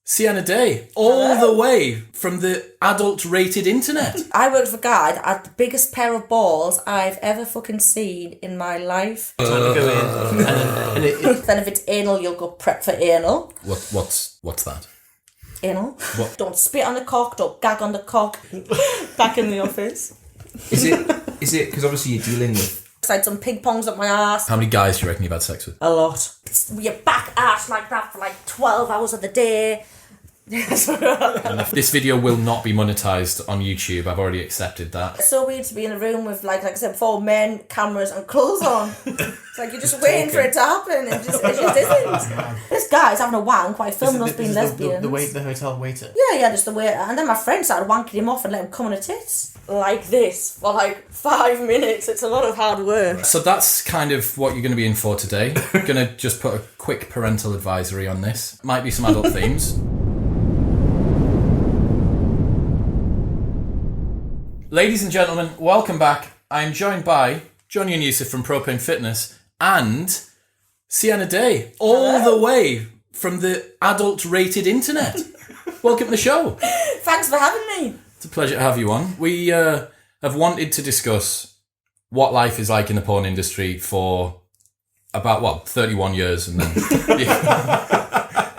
Sienna Day, all the way from the adult-rated internet. I worked for a guy that had the biggest pair of balls I've ever fucking seen in my life. Time to go in. Then if it's anal, you'll go prep for anal. What's that? Anal. What? Don't spit on the cock, don't gag on the cock. Back in the office. Is it, because obviously you're dealing with... I had some ping pongs up my ass. How many guys do you reckon you've had sex with? A lot. Your back ass like that for like 12 hours of the day. This video will not be monetized on YouTube. I've already accepted that. It's so weird to be in a room with, like I said, 4 men, cameras and clothes on. It's like you're just waiting for it to happen. It just isn't. This guy's having a wank while filming us being lesbians. The hotel waiter. Yeah, just the waiter. And then my friend started wanking him off and let him come on her tits. Like this for like 5 minutes. It's a lot of hard work. So that's kind of what you're going to be in for today. Going to just put a quick parental advisory on this. Might be some adult themes. Ladies and gentlemen, welcome back. I'm joined by Johnny and Yusuf from Propane Fitness and Sienna Day, all the way from the adult-rated internet. Welcome to the show. Thanks for having me. It's a pleasure to have you on. We have wanted to discuss what life is like in the porn industry for about, 31 years, and then the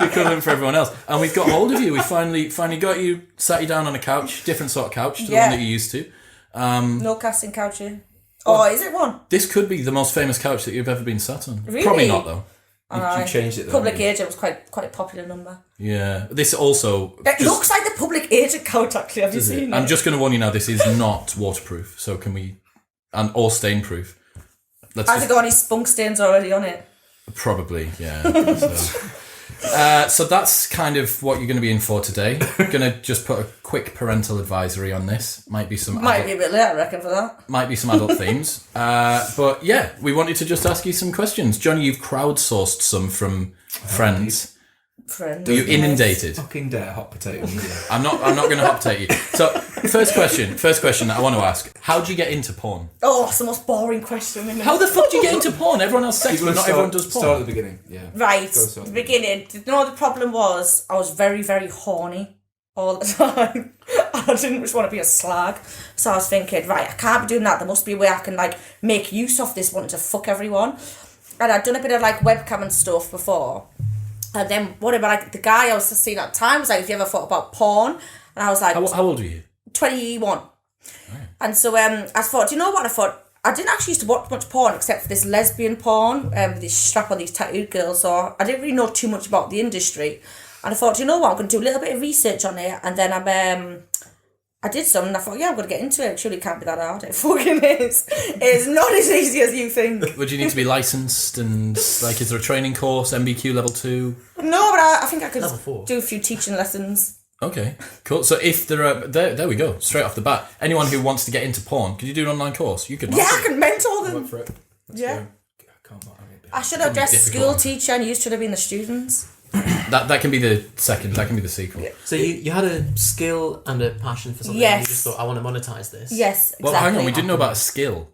equivalent for everyone else. And we've got hold of you. We finally got you, sat you down on a couch, different sort of couch to the one that you're used to. No casting couch here. Oh, is it one? This could be the most famous couch that you've ever been sat on. Really? Probably not, though. You changed it though. Public Agent was quite a popular number. Yeah. This also... It looks like the Public Agent couch, actually. Have you seen it? I'm just going to warn you now, this is not waterproof. So can we... or stain-proof. Has it got any spunk stains already on it? Probably, yeah. So that's kind of what you're going to be in for today. Going to just put a quick parental advisory on this. Might be a bit late, I reckon, for that. Might be some adult themes. But yeah, we wanted to just ask you some questions. Johnny, you've crowdsourced some from friends. Friends. You inundated. Fucking dare hot potato media. I'm not going to hot potato you. So first question that I want to ask. How do you get into porn? Oh, that's the most boring question, isn't it? How the fuck do you get into porn? Everyone has sex, but not everyone does porn. Start at the beginning, yeah. Right, the beginning. You know what the problem was? I was very, very horny all the time. I didn't just want to be a slag. So I was thinking, right, I can't be doing that. There must be a way I can, make use of this wanting to fuck everyone. And I'd done a bit of, webcam and stuff before. And then, the guy I was seeing at the time was like, have you ever thought about porn? And I was like... How old were you? 21. Right. And so I thought, do you know what? I thought, I didn't actually used to watch much porn except for this lesbian porn, with this strap on these tattooed girls, so I didn't really know too much about the industry. And I thought, do you know what? I'm going to do a little bit of research on it. And then I did some, and I thought, yeah, I'm going to get into it. It surely can't be that hard. It fucking is. It's not as easy as you think. Would you need to be licensed and, is there a training course, MBQ level 2? No, but I think I could Level 4. do a few teaching lessons. Okay, cool. So if there are... There we go, straight off the bat. Anyone who wants to get into porn, could you do an online course? You could. Yeah, I can mentor them. Work for it. Yeah. I should It's have dressed difficult. school teacher and you should have been the students. That can be the second. That can be the sequel. Yeah. So you had a skill and a passion for something. Yes. And you just thought, I want to monetize this. Yes, exactly. Well, hang on. We didn't know about a skill.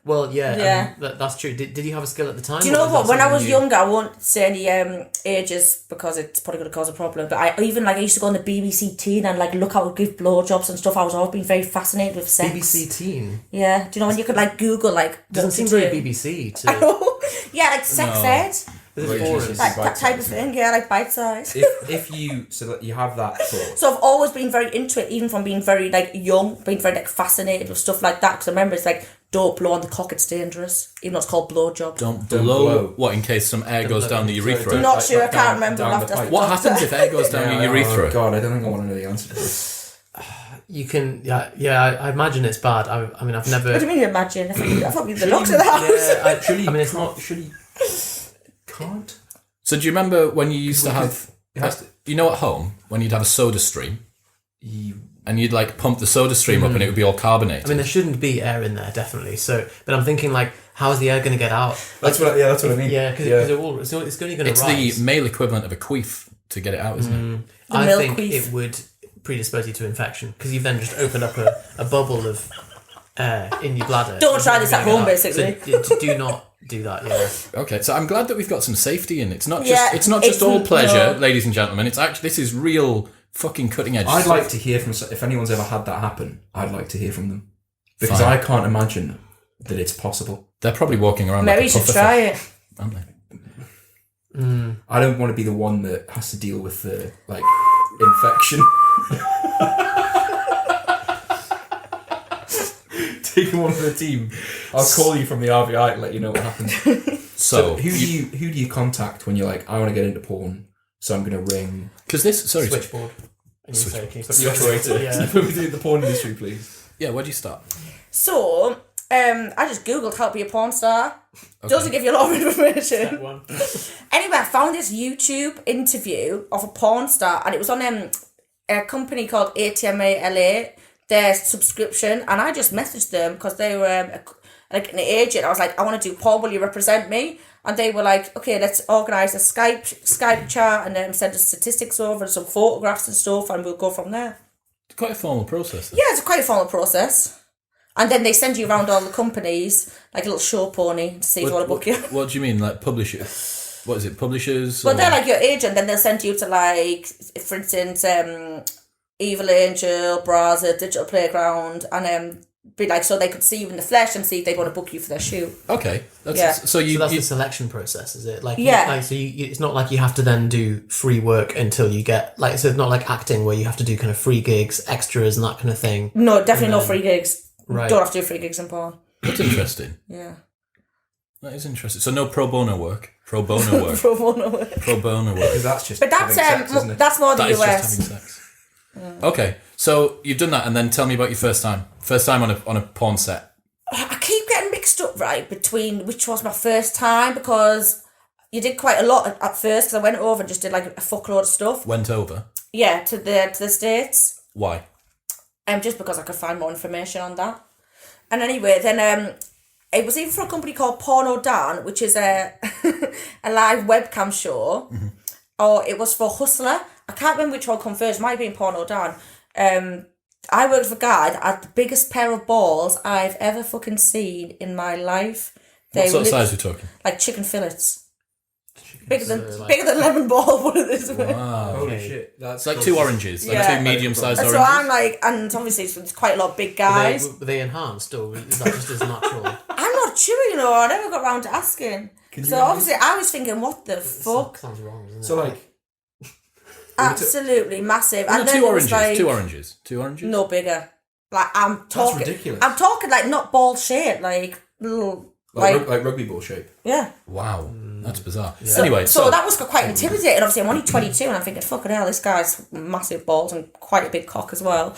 Well, yeah. Yeah. That's true. Did you have a skill at the time? Do you know what? When I was young. younger, I won't say any ages because it's probably going to cause a problem. But I used to go on the BBC Teen and look how to give blowjobs and stuff. I was always been very fascinated with sex. BBC Teen. Yeah. Do you know when you could Google Doesn't seem very BBC to. I know. Yeah, sex ed. That type of thing. Yeah, bite size. If you you have that thought. So I've always been very into it, even from being very young, being very fascinated with stuff like that. Because I remember it's don't blow on the cock, it's dangerous. Even though it's called blowjob. Don't blow. What, in case some air goes down the urethra? I'm not sure. I can't remember. What happens if air goes down your urethra? Oh God, I don't think I want to know the answer to this. You can, I imagine it's bad. I mean, I've never. What do you mean imagine? I thought we the locks of the house. Yeah, it's not. Surely can't. So do you remember when you used to have... at home, when you'd have a soda stream, and you'd pump the soda stream up and it would be all carbonated? I mean, there shouldn't be air in there, definitely. So, but I'm thinking, how is the air going to get out? That's what I mean. Yeah, because it's only going to rise. It's the male equivalent of a queef to get it out, isn't it? I think it would predispose you to infection because you've then just opened up a bubble of air in your bladder. Don't try this at home, basically. So do not do that. Yeah. Okay, so I'm glad that we've got some safety in. It's not just Yeah, it's not just it's all pleasure, no. ladies and gentlemen. It's actually this is real fucking cutting edge. I'd stuff. like to hear from if anyone's ever had that happen. I'd like to hear from them because Fine. I can't imagine that it's possible. They're probably walking around Maybe you like a should puffer try fish, it. aren't they? I don't want to be the one that has to deal with the infection. Taking one for the team. I'll call you from the RVI to let you know what happens. So who do you contact when you're like, I want to get into porn, so I'm going to ring because this Switchboard. And you say, can you put the operator? Yeah. Put me through the porn industry, please. yeah, where do you start? So, I just googled how to be a porn star. Doesn't give you a lot of information. Step one. Anyway, I found this YouTube interview of a porn star, and it was on a company called ATMA LA, their subscription, and I just messaged them because they were like an agent. I was like, I want to do porn, will you represent me? And they were like, okay, let's organise a Skype chat and then send us statistics over and some photographs and stuff, and we'll go from there. It's quite a formal process. Then. Yeah, it's quite a formal process. And then they send you around all the companies, like a little show pony, to see if they want to book you. What do you mean, like publishers? What is it, publishers? Well, or- they're like your agent, then they'll send you to, like, for instance, Evil Angel, Braza, Digital Playground, and be like, so they could see you in the flesh and see if they want to book you for their shoot. Okay, that's Yeah. so So that's the selection process, is it? Like, Yeah. Like, so it's not like you have to then do free work until you get like. So it's not like acting where you have to do kind of free gigs, extras, and that kind of thing. No, definitely no free gigs. Right. Don't have to do free gigs in porn. That's interesting. Yeah. That is interesting. So no pro bono work. Pro bono work. Pro bono work. Pro bono work. Because that's just But that's having sex, isn't it? that's more the That is US. just having sex. Okay, so you've done that, and then tell me about your first time. First time on a porn set. I keep getting mixed up, right, between which was my first time, because you did quite a lot at first, because I went over and just did like a fuckload of stuff. Went over. Yeah, to the States. Why? Just because I could find more information on that. And anyway, then it was even for a company called Porno Dan, which is a a live webcam show. Mm-hmm. Or it was for Hustler. I can't remember which one come first. It might have been Porno Dan. I worked for a guy that had the biggest pair of balls I've ever fucking seen in my life. What sort of were size are we talking? like chicken fillets. Bigger than like- bigger than lemon ball, what it is. Wow. Holy Okay. shit. That's It's like two oranges, like Yeah. two medium-sized And oranges. so I'm like, and obviously it's quite a lot of big guys. Were they enhanced, or is that just as natural? I'm not sure, you know. I never got round to asking. Can you So imagine? obviously I was thinking, what the fuck? Sounds wrong, doesn't it? So like, Absolutely massive. No, And then two there was oranges. like Two oranges. Two oranges. no bigger. Like I'm talking. ridiculous. I'm talking like not ball shaped, like little, like like rugby ball shape. yeah. Wow, that's bizarre. Anyway, So that was quite intimidating. Obviously, I'm only 22, and I'm thinking, fucking hell, this guy's massive balls and quite a big cock as well.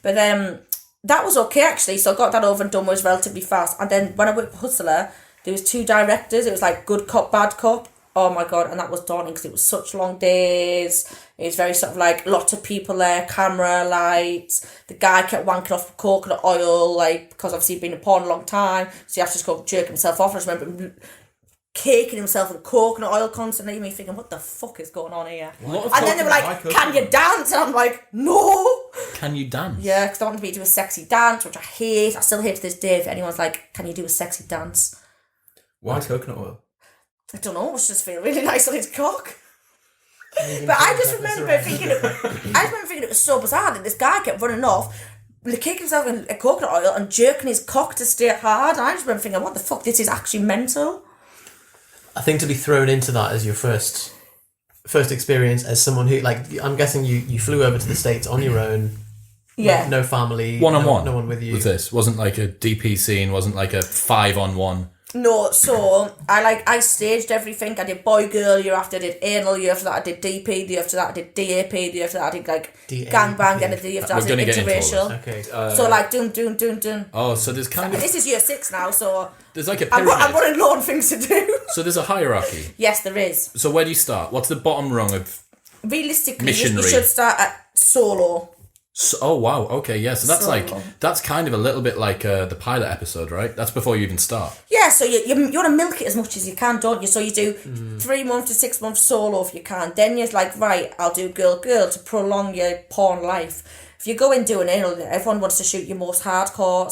But that was okay actually. So I got that over and done with relatively fast. And then when I worked for Hustler, there was 2 directors. It was like good cop, bad cop. Oh my god, and that was daunting because it was such long days. It was very sort of like lots of people there, camera, lights. The guy kept wanking off coconut oil, like because obviously he'd been in porn a long time, so he had to just go jerk himself off. I just remember him caking himself with coconut oil constantly. Me thinking, what the fuck is going on here? What? And then they were like, "Can you dance?" And I'm like, "No." Can you dance? Yeah, because they wanted me to do a sexy dance, which I hate. I still hate to this day. If anyone's like, "Can you do a sexy dance?" Why coconut oil? I don't know. It was just feel really nice on his cock. But I just remember thinking, it was so bizarre that this guy kept running off, kicking himself in coconut oil and jerking his cock to stay hard. And I just remember thinking, what the fuck? This is actually mental. I think to be thrown into that as your first experience as someone who, like, I'm guessing you flew over to the States on your own. Yeah. No family. One-on-one. No one with you. With this wasn't like a DP scene. Wasn't like a 5-on-1. No, so I staged everything. I did boy girl year after I did anal, year after that I did DP, the year after that I did DAP, the year after that I did like DAP. gangbang, and the year after that We're I did gonna get into all interracial. Okay. So like dun. Oh, so there's kind of This is year 6 now, so there's like a I'm pyramid. running low on things to do. So there's a hierarchy. Yes, there is. So where do you start? What's the bottom rung of? Realistically, you Missionary. should start at solo. So, oh wow. Okay, yeah. So that's So- that's kind of a little bit like the pilot episode, right? That's before you even start. Yeah, so you want to milk it as much as you can, don't you? So you do 3 months to 6 months solo if you can. Then you're like, right, I'll do girl to prolong your porn life. If you go in doing anal, everyone wants to shoot your most hardcore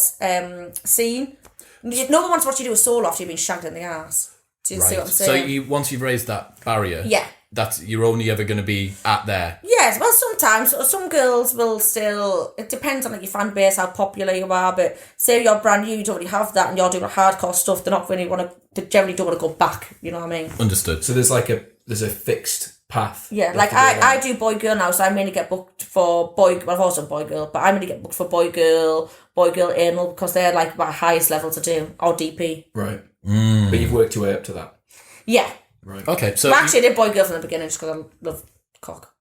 scene. No one wants to watch you do a solo after you've been shagged in the ass. Do you see what I'm So saying? once you've raised that barrier, Yeah. that's you're only ever going to be at there. Yes, well, sometimes some girls will still. It depends on like your fan base, how popular you are. But say you're brand new, you don't really have that, and you're doing hardcore stuff. They're not really They generally don't want to go back. You know what I mean? Understood. So there's a fixed path. Yeah, like I do boy girl now, so I mainly get booked for boy. Well, I've also done boy girl, but I mainly get booked for boy girl anal because they're like my highest level to do, or DP. Right. But you've worked your way up to that. Yeah. Right. Okay, so Well, actually, I did boy girl from the beginning just because I love cock.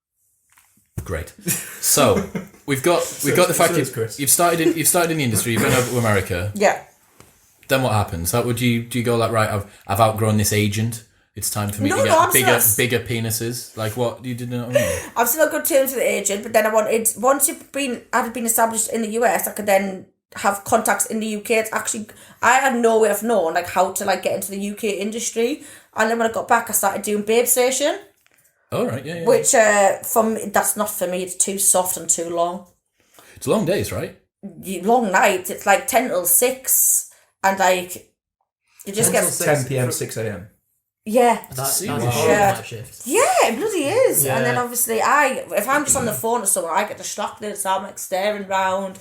great. So we've got the fact you've started in the industry. You've been over to America. Yeah. Then what happens? How do you go like, right? I've outgrown this agent. It's time for me to get bigger penises. Like what you didn't know. I've still got good terms with the agent, but then I wanted once I had been established in the US, I could then have contacts in the UK. It's actually I had no way of knowing like how to like get into the UK industry, and then when I got back, I started doing Babe Station. Oh right, yeah. Which that's not for me. It's too soft and too long. It's long days, right? Long nights. It's like 10 till 6, and like you just get 10 p.m. 6 a.m. Yeah. That's a Wow. hard night shift. Yeah, it bloody is. Yeah. And then obviously if I'm just on the phone to someone, I get distracted, so I'm like staring round,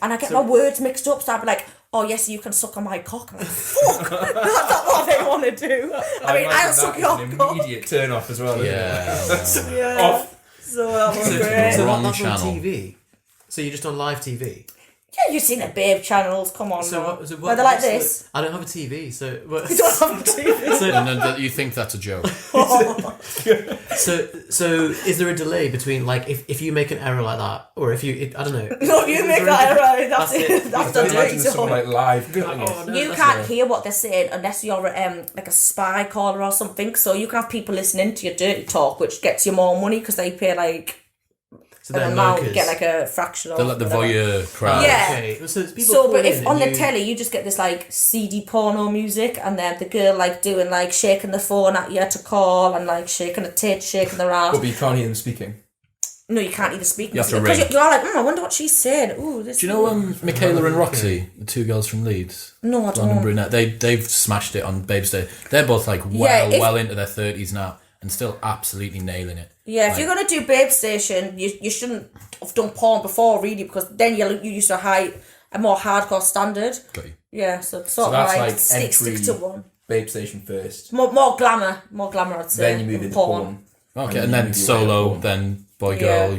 and I get my words mixed up, so I'll be like, oh yes, you can suck on my cock. I'm like, fuck, that's not what they want to do. I mean, I'll suck your cock. Immediate turn off as well. Yeah. Yeah. Off. So that was So, great. so Wrong that's on channel. TV. So you're just on live TV. Yeah, you've seen the Babe channels, come on. So man. what? Where they're like what's the- this. I don't have a TV, so You don't have a TV. so, And then you think that's a joke. so is there a delay between like if you make an error like that, or if you I don't know? No, you make that right. That's That's it. it. That's I the can imagine dirty someone talk. like live grilling it. Oh, no, You that's can't not- hear what they're saying unless you're like a spy caller or something. So you can have people listening to your dirty talk, which gets you more money because they pay like So an they're amount, locals. get like a fraction of. They're like the whatever. voyeur crowd. Yeah. Okay. So it's people So, call but in if and on the you- telly you just get this like CD porno music, and then the girl like doing like shaking the phone at you to call, and like shaking a tit, shaking the ass. But you can't hear them speaking. No, you can't either speak. You have to because ring. you're like, I wonder what she's saying. Ooh, this. Do you know Michaela and Roxy, the two girls from Leeds? No, I Blonde and don't. brunette. They've smashed it on Babe's Day. They're both like Yeah, well into their 30s now and still absolutely nailing it. Yeah, if you're gonna do Babe Station, you shouldn't have done porn before, really, because then you use a more hardcore standard. Got you. Yeah, so sort of that's like like stick entry- to one. Babe Station first. More glamour, I'd say. Then you move than into porn. Okay, and you then move your way solo, up. then boy girl,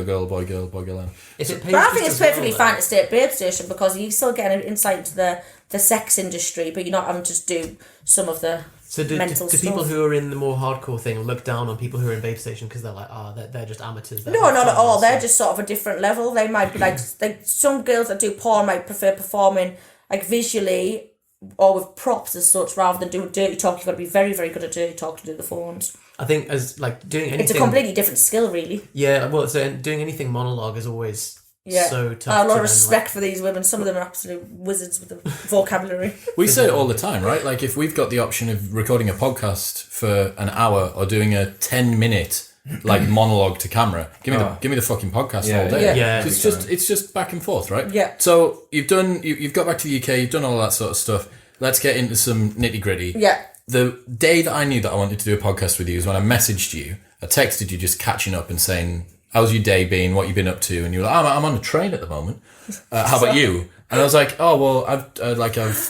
girl, boy girl. If it pays But I just think it's as well, perfectly then- fine to stay at Babe Station because you still get an insight into the sex industry, but you're not having to just do some of the So do mental people stuff. who are in the more hardcore thing look down on people who are in Babe Station because they're like, they're just amateurs. No, not at all. They're just sort of a different level. They might be like some girls that do porn might prefer performing like visually or with props as such rather than doing dirty talk. You've got to be very, very good at dirty talk to do the phones. I think as like doing anything. It's a completely different skill, really. Yeah, well, so doing anything monologue is always Yeah. so tough. I have a lot to of then, respect for these women. Some of them are absolute wizards with the vocabulary. We say it all the time, right? Like if we've got the option of recording a podcast for an hour or doing a 10-minute like monologue to camera, give me the fucking podcast Yeah, all day. yeah. It's just back and forth, right? Yeah. So you've got back to the UK, you've done all that sort of stuff. Let's get into some nitty gritty. Yeah. The day that I knew that I wanted to do a podcast with you is when I messaged you. I texted you just catching up and saying, how's your day been? What you been up to? And you were like, I'm on a train at the moment. How about you? And I was like, oh, well, I've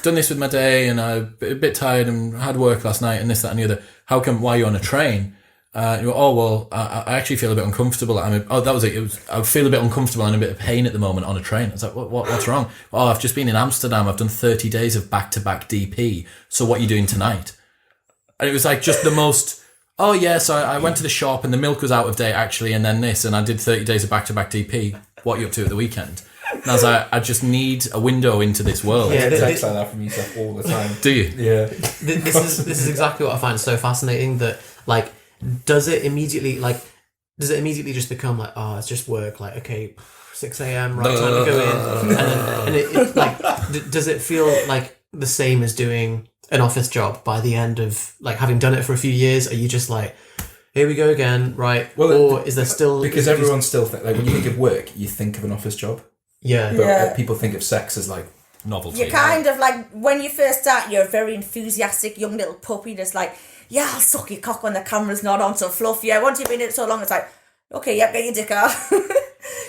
done this with my day and I'm a bit tired and had work last night and this, that and the other. Why are you on a train? You were, oh, well, I actually feel a bit uncomfortable. That was it. I feel a bit uncomfortable and a bit of pain at the moment on a train. I was like, what's wrong? Oh, I've just been in Amsterdam. I've done 30 days of back-to-back DP. So what are you doing tonight? And it was like just the most, oh yeah, so I went to the shop and the milk was out of date actually, and then this, and I did 30 days of back-to-back DP. What are you up to at the weekend? And I was like, I just need a window into this world. Yeah, I get texts like that from yourself all the time. Do you? Yeah. This is exactly what I find so fascinating. That like, does it immediately just become like, oh, it's just work? Like, okay, 6 a.m. right, time to go in, and it like, does it feel like the same as doing an office job by the end of like having done it for a few years? Are you just like, here we go again, right? Well, or is there still Because everyone still like when you think of work, you think of an office job. yeah. But Yeah. people think of sex as like novelty. You're kind of like, when you first start, you're a very enthusiastic young little puppy that's like, yeah, I'll suck your cock when the camera's not on, so fluff. Yeah, once you've been in it so long, it's like, okay, yeah, get your dick out.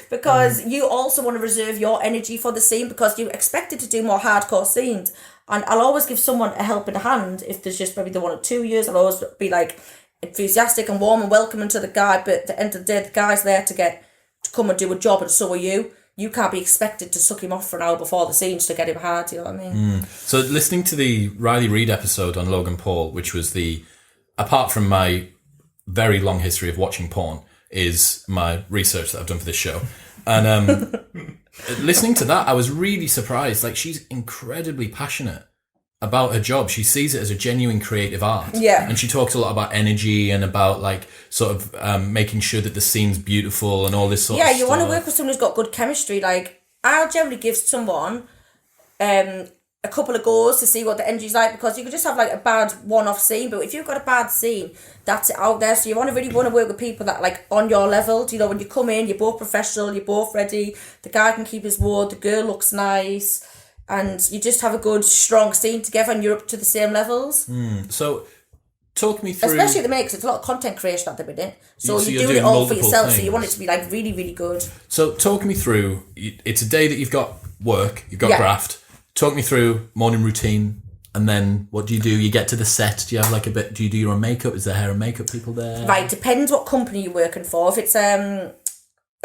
Because you also want to reserve your energy for the scene because you expected to do more hardcore scenes. And I'll always give someone a helping hand if there's just maybe the 1 or 2 years. I'll always be like enthusiastic and warm and welcoming to the guy, but at the end of the day, the guy's there to come and do a job, and so are you. You can't be expected to suck him off for an hour before the scenes to get him hard, you know what I mean? So listening to the Riley Reid episode on Logan Paul, which was apart from my very long history of watching porn, is my research that I've done for this show. And listening to that, I was really surprised. Like, she's incredibly passionate about her job. She sees it as a genuine creative art. Yeah. And she talks a lot about energy and about, like, sort of making sure that the scene's beautiful and all this sort of stuff. Yeah, you want to work with someone who's got good chemistry. Like, I'll generally give someone a couple of goes to see what the energy's like, because you could just have like a bad one-off scene, but if you've got a bad scene, that's it out there. So you really want to work with people that are like on your level. You know, when you come in, you're both professional, you're both ready, the guy can keep his word, the girl looks nice, and you just have a good strong scene together and you're up to the same levels. So talk me through, especially at the minute, 'cause it's a lot of content creation at the minute, so So you're you're doing it doing all for multiple yourself, so things. you want it to be like really, really good. So talk me through, it's a day that you've got work, you've got Yeah. graft. Talk me through morning routine, and then what do? You get to the set, do you have like do you do your own makeup? Is there hair and makeup people there? Right, depends what company you're working for. If it's a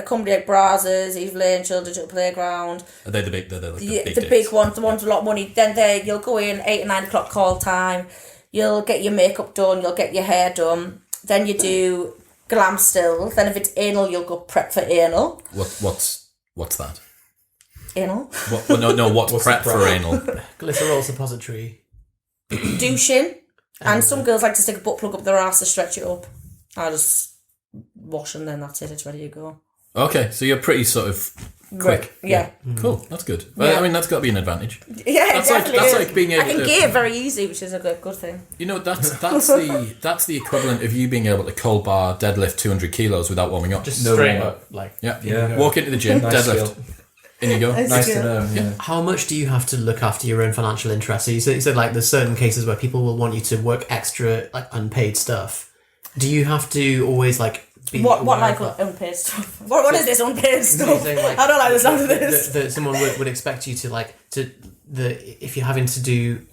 company like Brazzers, Evelyn, Children's Playground, Are they the big, they're like the big the dicks? big ones, the ones with a lot of money, then you'll go in 8 or 9 o'clock call time, you'll get your makeup done, you'll get your hair done, then you do glam still, then if it's anal, you'll go prep for anal. What's that? Anal. What's prep for anal? Glycerol suppository. Douching. And some girls like to stick a butt plug up their arse to stretch it up. I just wash and then that's it, it's ready to go. Okay, so you're pretty sort of quick. Yeah. Cool, that's good. Well, Yeah. I mean, that's got to be an advantage. Yeah, That's definitely that's is. like being able I can to gear very easy, which is a good thing. You know, that's the equivalent of you being able to cold bar deadlift 200 kilos without warming up. Just No straight warm up, like. Yeah. Walk into the gym, Nice deadlift. skill. In you go. Nice to know. Yeah. How much do you have to look after your own financial interests? So you said like there's certain cases where people will want you to work extra, like unpaid stuff. Do you have to always like be What aware like of that? unpaid stuff? What is this unpaid stuff? Saying, like, I don't like the sound of this. that someone would expect you to if you're having to do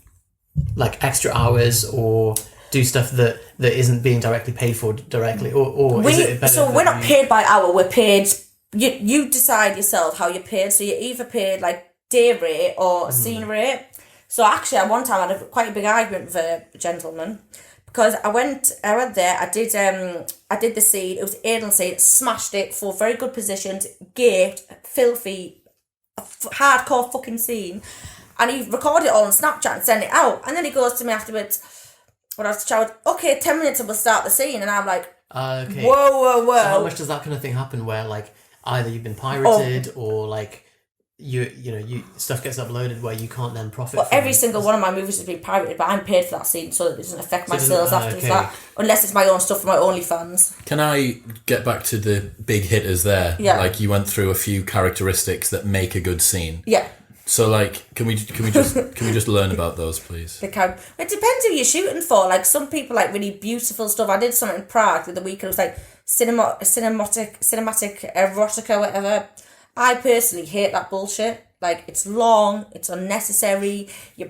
like extra hours or do stuff that isn't being directly paid for directly, or is it better we're not that paid by hour, we're paid, you decide yourself how you're paid, so you're either paid like day rate or scene rate. So actually at one time I had quite a big argument with a gentleman, because I went there, I did the scene, it was an anal scene, smashed it, 4 very good positions, gaped, filthy, hardcore fucking scene, and he recorded it all on Snapchat and sent it out, and then he goes to me afterwards, when I was shouted, okay, 10 minutes and we'll start the scene, and I'm like, okay. whoa. So how much does that kind of thing happen where like either you've been pirated or like you stuff gets uploaded where you can't then profit Well, from every it? single one of my movies has been pirated, but I'm paid for that scene, so it doesn't affect my it doesn't- sales after okay. that, unless it's my own stuff for my OnlyFans. Can I get back to the big hitters there? Yeah. Like you went through a few characteristics that make a good scene. Yeah. So like, can we just learn about those, please? It depends who you're shooting for. Like some people like really beautiful stuff. I did something in Prague the other week. It was like cinematic erotica, whatever. I personally hate that bullshit. Like it's long, it's unnecessary. Your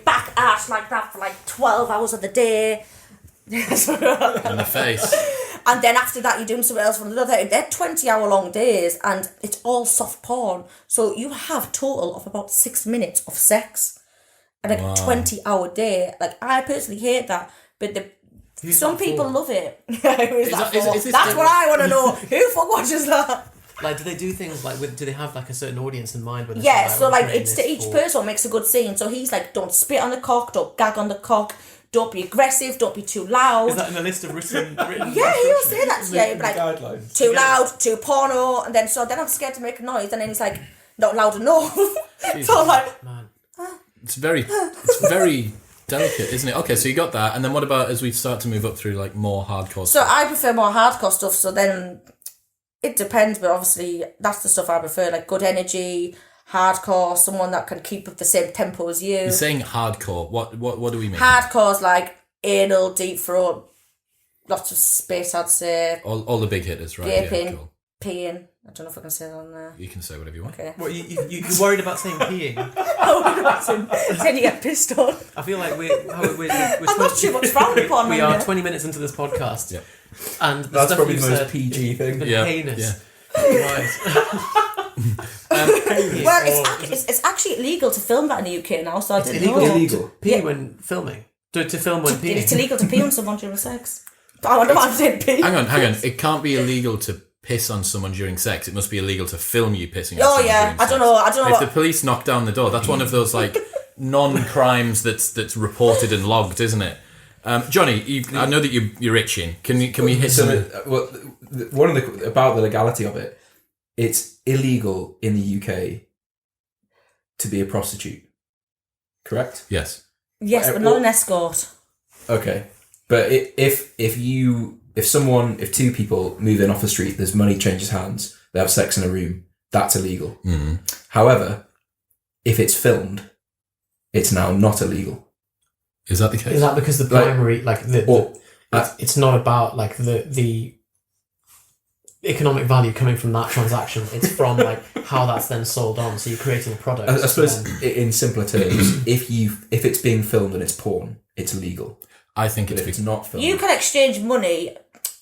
back arch like that for like 12 hours of the day. In the face. And then after that, you're doing something else for another. They're 20-hour long days, and it's all soft porn. So you have total of about 6 minutes of sex, and a 20-hour day. Like I personally hate that, but some people love it. Who's that for? is this That's the- what I want to know. Who fuck watches that? Like, do they do things like do they have like a certain audience in mind? When they're Yeah. saying, So we're like, creating it's this to each for- person makes a good scene. So he's like, don't spit on the cock, don't gag on the cock. Don't be aggressive, don't be too loud. Is that in a list of written? Yeah, he'll say that. Yeah, he'll be like, Guidelines. too loud, too porno, and then I'm scared to make a noise, and then he's like, not loud enough. So I'm like, Man. It's very delicate, isn't it? Okay, so you got that, and then what about as we start to move up through like more hardcore so stuff? I prefer more hardcore stuff. So then it depends, but obviously that's the stuff I prefer, like good energy, hardcore, someone that can keep up the same tempo as you. You're saying hardcore. What do we mean? Hardcore's like anal, deep throat, lots of spit, I'd say. All the big hitters, right? Gaping, Yeah, cool. peeing. I don't know if I can say that on there. You can say whatever you want. Okay. What, you're worried about saying peeing? Then you get pissed on. I feel like we're I'm not too much frowned upon. We are 20 minutes into this podcast. Yeah. And the That's stuff probably you've the most said PG thing. has been Yeah, heinous. Right. Well, it's actually illegal to film that in the UK now, so I didn't know. Illegal. Pee when filming. To film when peeing. It's illegal to pee on someone during sex. I wonder why I'm saying pee. Hang on. It can't be illegal to piss on someone during sex. It must be illegal to film you pissing on Oh someone yeah, during I sex. don't know. If the police knock down the door, that's one of those like non-crimes that's reported and logged, isn't it? Johnny, I know that you're itching. Can we hit some? Well, one of the about the legality of it, it's illegal in the UK to be a prostitute. Correct? Yes. Yes, but not an escort. Okay, but if two people move in off the street, there's money changes hands, they have sex in a room, that's illegal. Mm. However, if it's filmed, it's now not illegal. Is that the case? Is that because the primary, it's not about like the economic value coming from that transaction? It's from like how that's then sold on. So you're creating a product. I suppose in simpler terms, if it's being filmed and it's porn, it's illegal. I think But if it's not filmed, You can exchange money.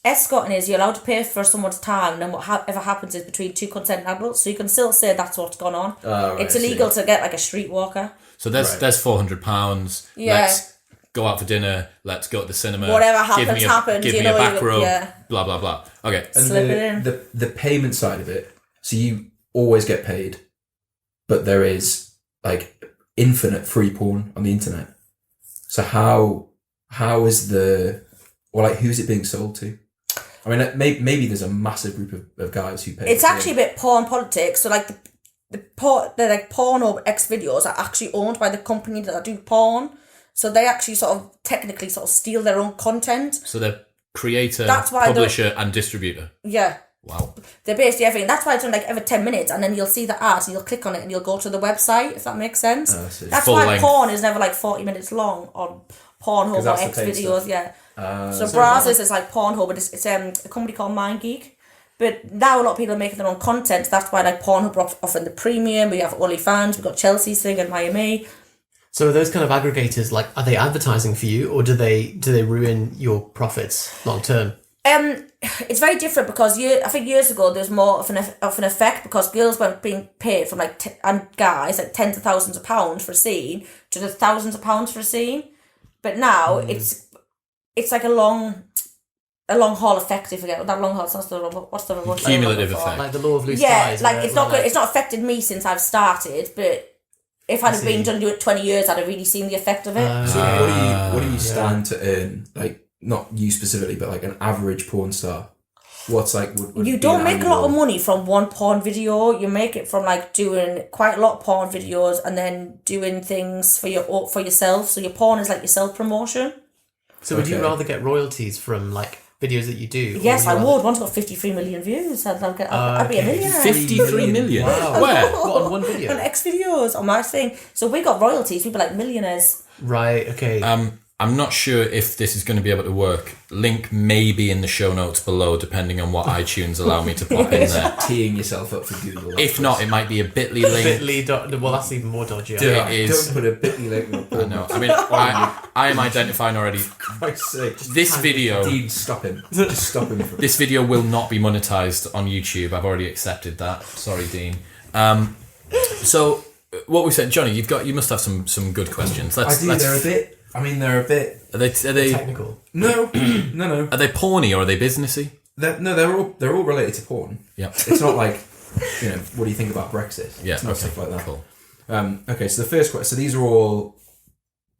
Escorting is you're allowed to pay for someone's time, and then whatever happens is between two consenting adults. So you can still say that's what's gone on. Right, it's illegal to get like a streetwalker. So there's £400. Yeah. Let's go out for dinner. Let's go to the cinema. Whatever happens, happens. Give You me a know, back row. yeah. Blah blah blah. Okay. And Slip it in. the payment side of it, so you always get paid, but there is like infinite free porn on the internet. So how is who's it being sold to? I mean, maybe there's a massive group of guys who pay. It's actually a bit porn politics. So like the Pornhub X videos are actually owned by the company that do porn. So they actually technically steal their own content. So they're creator, That's why publisher, and distributor. Yeah. Wow. They're basically everything. That's why it's done like every 10 minutes, and then you'll see the ads and you'll click on it and you'll go to the website, if that makes sense. I see. That's Full why length. porn is never like 40 minutes long on Pornhub 'Cause or that's the X paid videos, stuff. yeah. So so Brazzers is like Pornhub, but it's a company called MindGeek. But now a lot of people are making their own content. That's why like Pornhub are offering the premium. We have OnlyFans. We've got Chelsea's thing in Miami. So are those kind of aggregators, like, are they advertising for you, or do they ruin your profits long term? It's very different because I think years ago there was more of an effect because girls weren't being paid from and guys like tens of thousands of pounds for a scene to the thousands of pounds for a scene. But now it's like a long haul effect. If you get that long haul, what's the word? Cumulative effect. Like the law of loose Yeah, ties. like where- it's not where, good. It's not affected me since I've started, but if I'd have been done to it 20 years, I'd have really seen the effect of it. So what do you stand to earn? Like not you specifically, but like an average porn star. What's like? Would You be don't an make a lot of annual- money from one porn video. You make it from like doing quite a lot of porn videos and then doing things for yourself. So your porn is like your self promotion. So would you Okay. rather get royalties from like videos that you do? or Yes, I you would. rather- One's got 53 million views. I'd be a millionaire. 53 million. Wow. Where? What, on one video? On X videos on my thing. So we got royalties. We'd be like millionaires. Right. Okay. I'm not sure if this is going to be able to work. Link may be in the show notes below, depending on what iTunes allow me to pop in there. teeing yourself up for Google. If not, it might be a Bitly link. Well, that's even more dodgy. I Yeah. think. it is- Don't put a Bitly link on a porn. No, I mean, I am identifying already. Christ's sake. This video, Dean, stop him. Just stop him. this video will not be monetized on YouTube. I've already accepted that. Sorry, Dean. So what we said, Johnny, you must have some good questions. They're a bit. Are they Technical. No. are they porny or are they businessy? They're all related to porn. Yeah. It's not like, what do you think about Brexit? Yeah. It's not Okay. stuff like that. Cool. Okay, so the first question. So these are all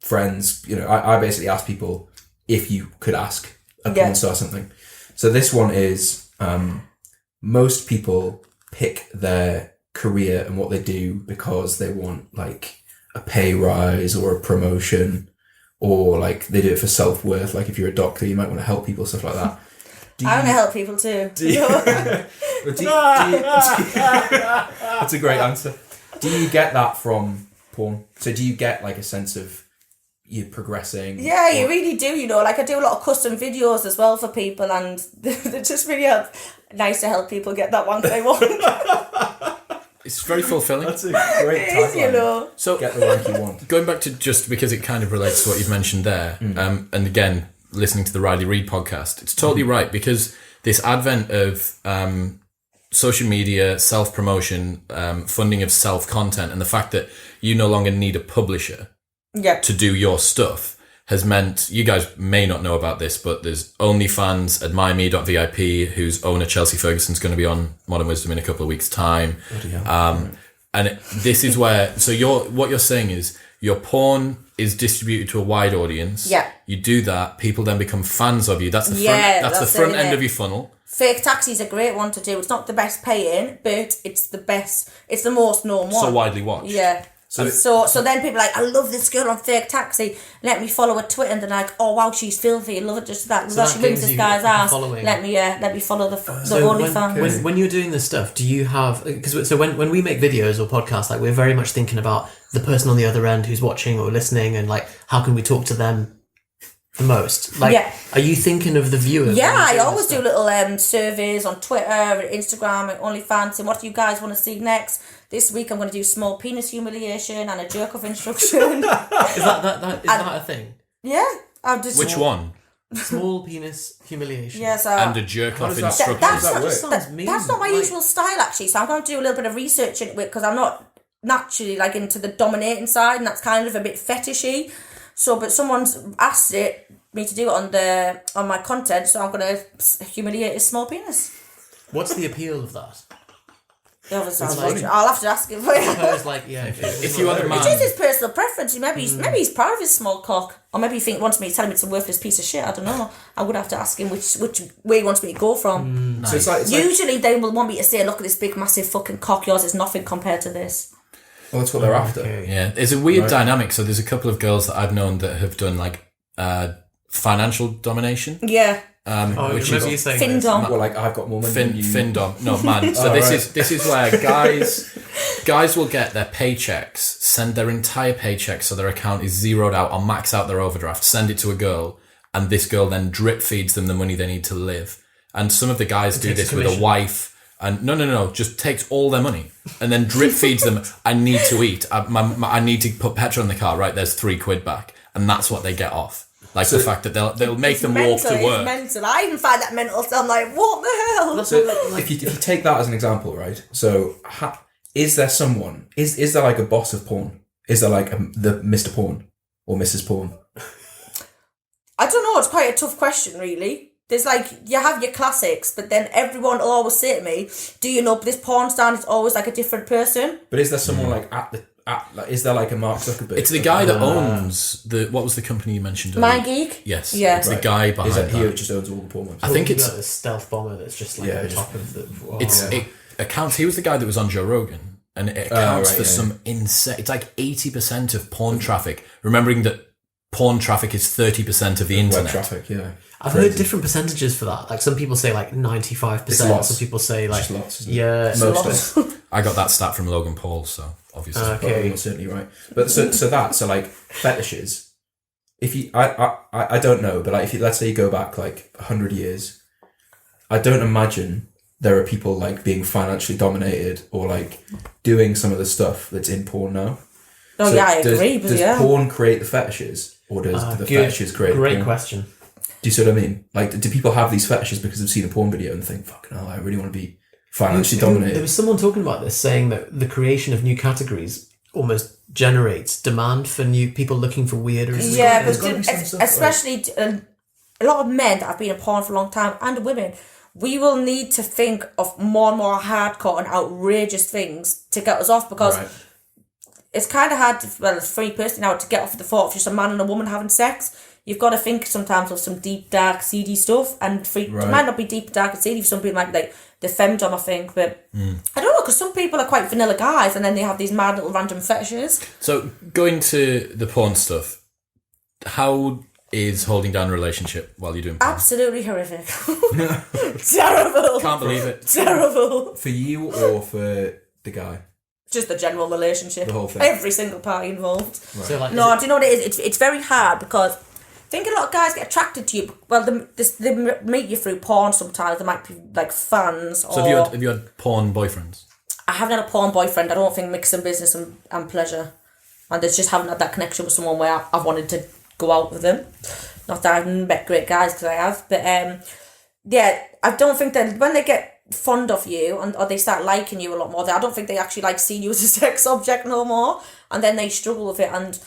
friends. I basically ask people if you could ask a porn star something. So this one is most people pick their career and what they do because they want like a pay rise or a promotion, or like they do it for self-worth. Like if you're a doctor, you might want to help people, stuff like that. I want to help people too. That's a great answer. Do you get that from porn? So do you get like a sense of you progressing? Yeah, you really do, you know. Like I do a lot of custom videos as well for people, and they're just really nice to help people get that one they want. It's very fulfilling. That's a great It is, you tagline. know. So Get the rank you want. going back to just because it kind of relates to what you've mentioned there, and again, listening to the Riley Reid podcast, it's totally right, because this advent of social media, self-promotion, funding of self-content, and the fact that you no longer need a publisher Yeah. to do your stuff has meant, you guys may not know about this, but there's OnlyFans, AdmireMe.vip, whose owner Chelsea Ferguson's going to be on Modern Wisdom in a couple of weeks' time. And this is where, so what you're saying is your porn is distributed to a wide audience. Yeah. You do that, people then become fans of you. That's the front, Yeah, that's the that's front it, end innit? of your funnel. Fake Taxi's a great one to do. It's not the best paying, but it's the best. It's the most known one. So widely watched. Yeah. So then people are like, I love this girl on Fake Taxi. Let me follow her Twitter, and they're like, oh wow, she's filthy. Love it, just that. So She that wins gives this you guy's a ass. following. Let me follow the So OnlyFans. when you're doing this stuff, do you have, because when we make videos or podcasts, like we're very much thinking about the person on the other end who's watching or listening, and like how can we talk to them the most? Like, Yeah. are you thinking of the viewer? Yeah, when you're I doing always this do little surveys on Twitter, and Instagram, and OnlyFans, and what do you guys want to see next? This week I'm going to do small penis humiliation and a jerk off instruction. Is that a thing? Yeah, I'll just Which one? Small penis humiliation. Yeah, so And a jerk off does that- instruction. How does that's that not, work? Sounds mean. that's not my Like- usual style actually. So I'm going to do a little bit of research into it because I'm not naturally like into the dominating side, and that's kind of a bit fetishy. So, but someone's asked me to do it on my content, so I'm going to humiliate his small penis. What's the appeal of that? I'll have to ask him. Because like, yeah, If you are the man, It's just his personal preference. Maybe he's proud of his small cock, or maybe he wants me to tell him it's a worthless piece of shit. I don't know. I would have to ask him which way he wants me to go from. So it's like Usually they will want me to say, "Look at this big, massive fucking cock. Yours is nothing compared to this." well, that's what they're after. Okay. yeah, it's a weird Right. dynamic. So there's a couple of girls that I've known that have done like financial domination, Yeah, Oh, which remember is you saying fin this. dom. Well, like I've got more money than you. Findom, no man. So Oh, this right. is where guys will get their paychecks, send their entire paycheck so their account is zeroed out or max out their overdraft, send it to a girl, and this girl then drip feeds them the money they need to live. And some of the guys do takes this a with a commission. wife. And no, just takes all their money and then drip feeds them. I need to eat. I need to put petrol in the car. Right, there's £3 back, and that's what they get off. Like the fact that they'll make them walk to work. It's mental. I even find that mental. So I'm like, what the hell? So if you take that as an example, right? So is there someone? Is there like a boss of porn? Is there like the Mr. Porn or Mrs. Porn? I don't know. It's quite a tough question, really. There's like, you have your classics, but then everyone will always say to me, do you know this porn star is always like a different person? But is there someone like like is there like a Mark Zuckerberg? It's the guy that owns what was the company you mentioned earlier? Mind Geek? Yes. Yeah. It's the guy behind Is that he that. just owns all the porn websites? I think it's a stealth bomber that's just like Yeah, at the just- top of the. Oh, it accounts. He was the guy that was on Joe Rogan, and it accounts right, for yeah. some insane. It's like 80% of porn traffic. Remembering that porn traffic is 30% of the web internet. traffic. Yeah, I've Crazy. heard different percentages for that. Like some people say like 95%. It's lots. Some people say like Just lots, isn't it? yeah, Most lots. of it. I got that stat from Logan Paul, so obviously. Okay. You're certainly right. But so like fetishes. If you, I don't know, but like if you, let's say you go back like 100 years, I don't imagine there are people like being financially dominated or like doing some of the stuff that's in porn now. Oh, So yeah, I agree. But does yeah. porn create the fetishes, or does the fetishes create Great porn? question. Do you see what I mean? Like, do people have these fetishes because they've seen a porn video and think, "Fucking hell, I really want to be financially There dominated"? was someone talking about this, saying that the creation of new categories almost generates demand for new people looking for weirder. Yeah, There's but gotta be some stuff, right? especially a lot of men that have been in porn for a long time, and women, we will need to think of more and more hardcore and outrageous things to get us off, because Right. it's kind of hard for me personally now to get off the thought of just a man and a woman having sex. You've got to think sometimes of some deep, dark, seedy stuff, and it might not be deep, dark, and seedy for some people, like the femdom, I think, but I don't know, because some people are quite vanilla guys, and then they have these mad little random fetishes. So going to the porn stuff, how is holding down a relationship while you're doing porn? Absolutely horrific. Terrible. Can't believe it. Terrible. For you or for the guy? Just the general relationship. The whole thing. Every single party involved. So like, No, do you know what it is? It's very hard because I think a lot of guys get attracted to you. Well, they meet you through porn sometimes. They might be like fans. So have you had porn boyfriends? I haven't had a porn boyfriend. I don't think mixing business and pleasure. And there's just haven't had that connection with someone where I've wanted to go out with them. Not that I've met great guys, because I have. But yeah, I don't think that when they get fond of you or they start liking you a lot more, I don't think they actually like seeing you as a sex object no more. And then they struggle with it, and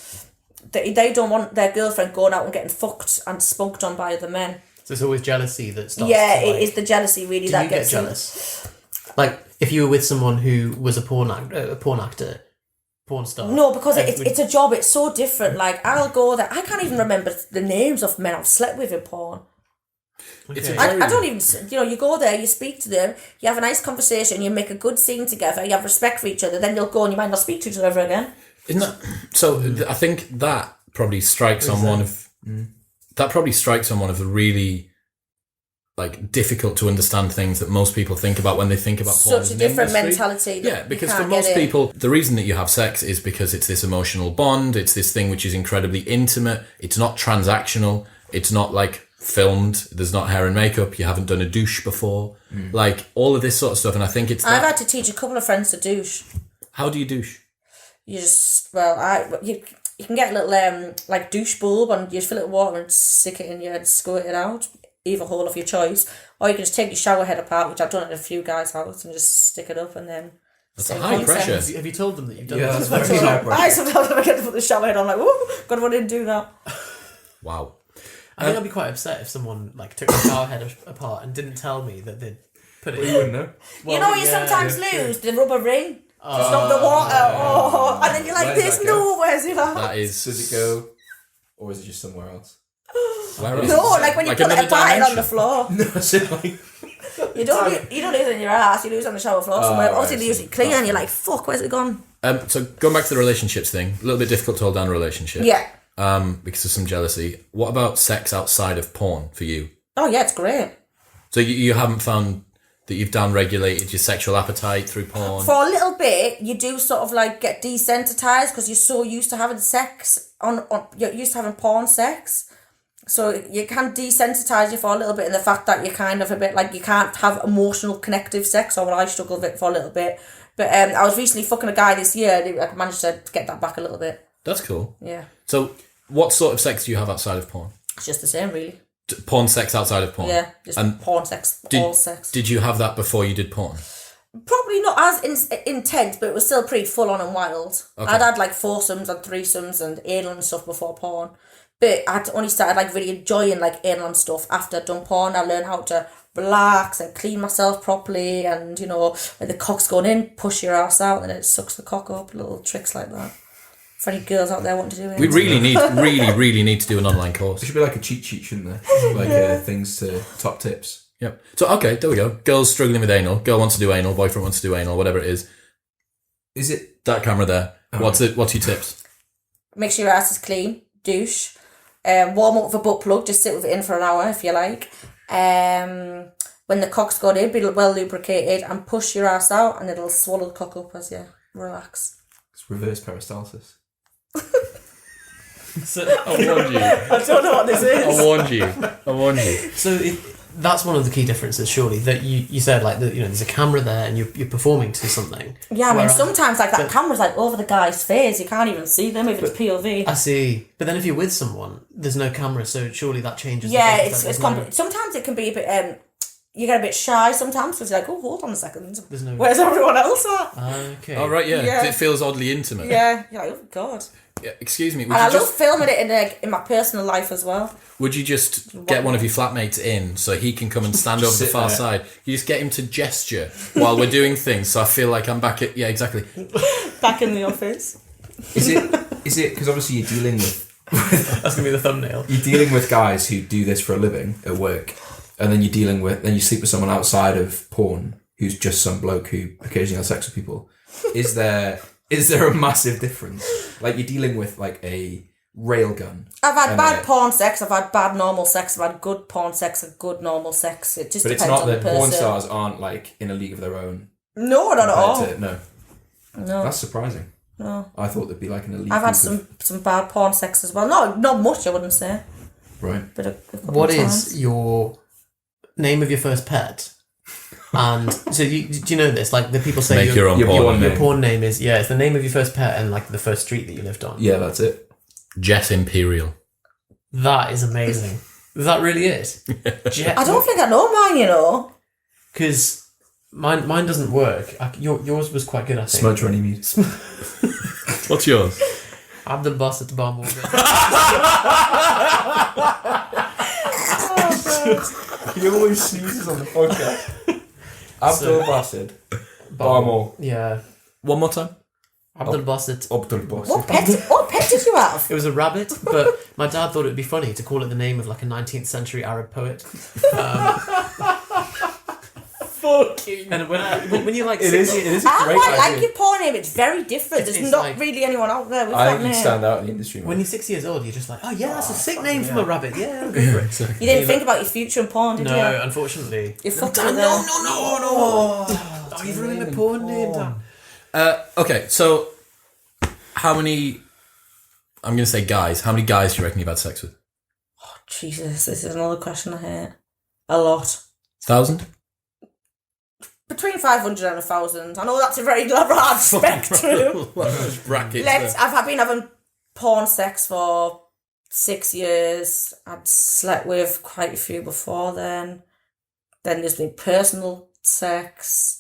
they don't want their girlfriend going out and getting fucked and spunked on by other men. So it's always jealousy that starts. Yeah, to, like, it is the jealousy really do that you gets get jealous. Like if you were with someone who was a porn actor, porn star. No, because it's a job. It's so different. Like I'll go there. I can't even remember the names of men I've slept with in porn. Okay. I don't even, you go there, you speak to them, you have a nice conversation, you make a good scene together, you have respect for each other, then you'll go and you might not speak to each other ever again. Isn't that so? I think that probably strikes on one of the really like difficult to understand things that most people think about when they think about porn. Such a different industry. mentality. Yeah, because for most people, the reason that you have sex is because it's this emotional bond. It's this thing which is incredibly intimate. It's not transactional. It's not like filmed. There's not hair and makeup. You haven't done a douche before. Like all of this sort of stuff. And I think it's. I've had to teach a couple of friends to douche. How do you douche? You just you can get a little like douche bulb and you just fill it with water and stick it in you and squirt it out. Either hole of your choice, or you can just take your shower head apart, which I've done at a few guys' house, and just stick it up and then. That's a high pressure. Have you told them that you've done Yeah, that? that's very high pressure. I sometimes when I get to put the shower head on, I'm like, whoa, God, I didn't do that. Wow. I think I'd be quite upset if someone like took the shower head apart and didn't tell me that they'd put it in. You wouldn't know. You know what you sometimes lose? The rubber ring. Just not the water. And then you're like, Where does there's that go? no, where's it at? That is. Does it go, or is it just somewhere else? Where else? No, like when you put another a pattern on the dimension. floor. No, it's like You don't lose it in your ass, you lose it on the shower floor somewhere. right, Obviously, you lose it clean and you're like, fuck, where's it gone? So going back to the relationships thing, a little bit difficult to hold down a relationship. Yeah. Because of some jealousy. What about sex outside of porn for you? Oh, yeah, it's great. So you haven't found that you've downregulated your sexual appetite through porn? For a little bit, you do sort of like get desensitized because you're so used to having sex you're used to having porn sex. So you can desensitize you for a little bit in the fact that you're kind of a bit like you can't have emotional connective sex, or what I struggle with it for a little bit. But I was recently fucking a guy this year and I managed to get that back a little bit. That's cool. Yeah. So what sort of sex do you have outside of porn? It's just the same, really. Porn sex outside of porn? Yeah, just porn sex, all sex. Did you have that before you did porn? Probably not as intense, but it was still pretty full on and wild. Okay. I'd had like foursomes and threesomes and anal and stuff before porn. But I'd only started like really enjoying like anal and stuff after I'd done porn. I learned how to relax and clean myself properly, and when the cock's going in, push your ass out and it sucks the cock up, little tricks like that. For any girls out there wanting to do it. We really need to do an online course. There should be like a cheat sheet, shouldn't there? Like things to top tips. Yep. So okay, there we go. Girls struggling with anal. Girl wants to do anal. Boyfriend wants to do anal. Whatever it is. Is it That camera there? What's your tips? Make sure your ass is clean. Douche. Warm up with a butt plug. Just sit with it in for an hour if you like. When the cock's gone in, be well lubricated and push your ass out, and it'll swallow the cock up as you relax. It's reverse peristalsis. I warned you. I don't know what this is. I warned you. So that's one of the key differences, surely, that you said like that. There's a camera there and you're performing to something. Yeah, I mean Whereas- sometimes like that camera's like over the guy's face. You can't even see them if it's POV. I see, but then if you're with someone, there's no camera, so surely that changes. Yeah, the fact it's that there's complicated. Sometimes it can be a bit. You get a bit shy sometimes because you're like, oh, hold on a second. There's no- Where's everyone else at? Okay. Oh right, yeah. Yeah. It feels oddly intimate. Yeah, you're like, oh god. Yeah, excuse me. And I love filming it in my personal life as well. Would you just get one of your flatmates in so he can come and stand over the sit far there. side? You just get him to gesture while we're doing things, so I feel like I'm back at exactly. Back in the office. Is it because obviously you're dealing with That's gonna be the thumbnail. you're dealing with guys who do this for a living at work, and then you sleep with someone outside of porn who's just some bloke who occasionally has sex with people. Is there a massive difference? Like you're dealing with like a railgun. I've had and bad porn sex, I've had bad normal sex, I've had good porn sex and good normal sex. It just But depends it's not on the that person. porn stars aren't like in a league of their own. No, not at all. No. No. That's surprising. No. I thought there'd be like an elite. I've had group some bad porn sex as well. No, not much, I wouldn't say. right. But a couple What of is times. your name of your first pet? And so do you know this? Like the people say Make your own your porn. porn your name. porn name is it's the name of your first pet and like the first street that you lived on. Yeah, that's it. Jess Imperial. That is amazing. Is that really it? I don't think I know mine, you know. Because mine doesn't work. Yours was quite good, I think. Smudge Runny Meat. What's yours? Abdul Basit Bar Morgan. He always sneezes on the podcast. Abdul Basid. Barmore. Yeah. One more time. Abdul Basit. Abdul What Basid. pet did you have? It was a rabbit, but my dad thought it would be funny to call it the name of like a 19th century Arab poet. Fucking. And when you like It is a I great quite idea. like your porn name. It's very different. It's There's not like- really anyone out there with I that think name. you'd stand out in the industry. when Man. you're 6 years old, you're just like, oh yeah, that's a sick name from a rabbit. Yeah, I'll go for it. You didn't think about your future in porn, did No, you? unfortunately. You fucked Dan, with no. Oh, you've ruined the porn name, Dan. Okay, so how many? I'm going to say guys. How many guys do you reckon you've had sex with? Jesus, this is another question I hate. A lot. 1,000? Between 500 and 1,000. I know that's a very large spectrum. Brackets. I've been having porn sex for 6 years. I'd slept with quite a few before then. Then there's been personal sex.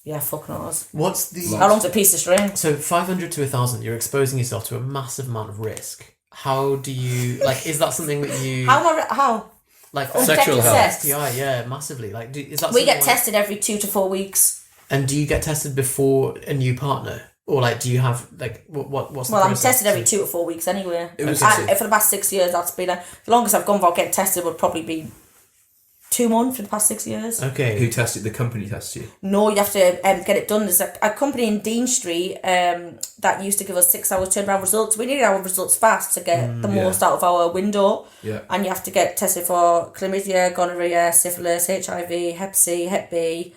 Yeah, fuck knows. What's the... How long's a piece of string? So 500 to 1,000, you're exposing yourself to a massive amount of risk. How do you... Like, is that something that you... How? Like, Sexual health. sex. STI, yeah, massively. Like, is that We something get like- tested every 2 to 4 weeks. And do you get tested before a new partner? Or, like, do you have, like, what's the Well, I'm process? tested every 2 to 4 weeks anyway. It was- And for the past 6 years, that's been... The longest I've gone without getting tested would probably be 2 months for the past 6 years. Okay. Who tested? The company tested you. No, you have to get it done. There's a company in Dean Street that used to give us 6 hours turnaround results. We needed our results fast to get the most out of our window. Yeah. And you have to get tested for chlamydia, gonorrhea, syphilis, HIV, Hep C, Hep B.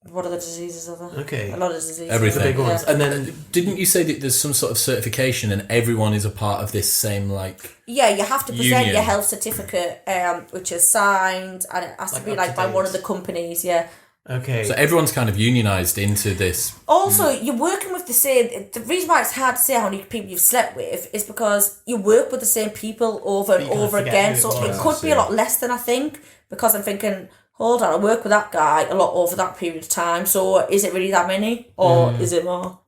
What other diseases are there? Okay. A lot of diseases. Everything. The big ones. Yeah. And then... Didn't you say that there's some sort of certification and everyone is a part of this same, like... Yeah, you have to present Union. your health certificate, which is signed, and it has to Like be up like to by date. one of the companies, yeah. Okay. So everyone's kind of unionised into this. Also, you're working with the same... The reason why it's hard to say how many people you've slept with is because you work with the same people over and you kind of over forget again. who it So was. it could be a lot less than I think, because I'm thinking, hold on, I work with that guy a lot over that period of time. So is it really that many? Or is it more?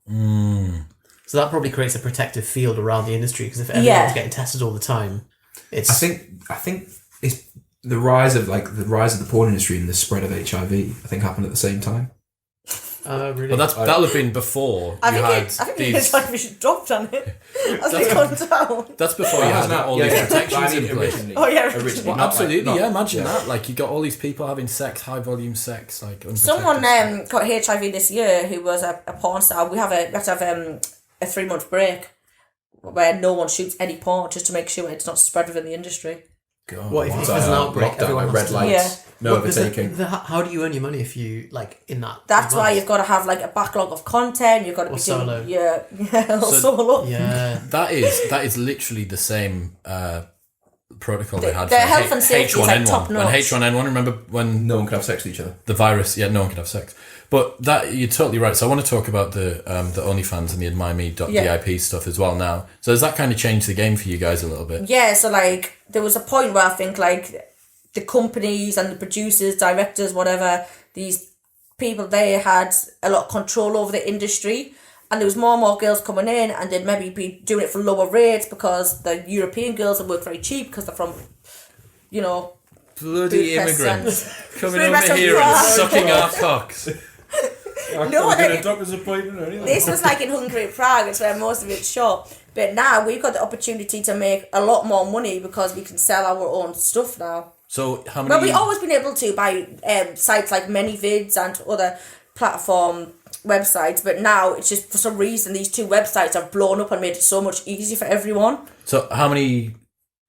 So that probably creates a protective field around the industry, because if everyone's Yeah. getting tested all the time, it's... I think it's the rise of the porn industry and the spread of HIV. I think happened at the same time. really? But that'll have been before I you think had I think these... it's like we should drop on it as we come down. That's before you had all these protections in place. originally. Oh, yeah, originally. Well, not absolutely, like- not- yeah. Imagine that. Like, you got all these people having sex, high volume sex, like unprotected Someone sex. got HIV this year who was a porn star. We have to have a 3-month break where no one shoots any porn just to make sure it's not spread within the industry. God, What if what's there's an that? outbreak, Lockdown, everyone like has red to- lights, Yeah. no What- 'cause the- overtaking. how do you earn your money if you, like, in that... That's why months? you've got to have like a backlog of content. You've got to Or be solo. doing yeah, or So- solo. Yeah. That is literally the same protocol they had the for health and safety is, like, top When notch. H1N1, remember when No one could have sex with each other. the virus, yeah, no one could have sex. But that, you're totally right. So I want to talk about the OnlyFans and the AdmireMe.vip stuff as well now. So has that kind of changed the game for you guys a little bit? Yeah, so like there was a point where I think like the companies and the producers, directors, whatever, these people, they had a lot of control over the industry, and there was more and more girls coming in, and they'd maybe be doing it for lower rates because the European girls would work very cheap because they're from, you know, Bloody Budapest immigrants coming Food over restaurant here and Prague. sucking our cocks. No, I I- get a doctor's appointment or anything. this was like in Hungary and Prague, it's where most of it's shot. But now we've got the opportunity to make a lot more money because we can sell our own stuff now. So how many? Well, we've always been able to by sites like ManyVids and other platform websites, but now it's just for some reason these two websites have blown up and made it so much easier for everyone. So how many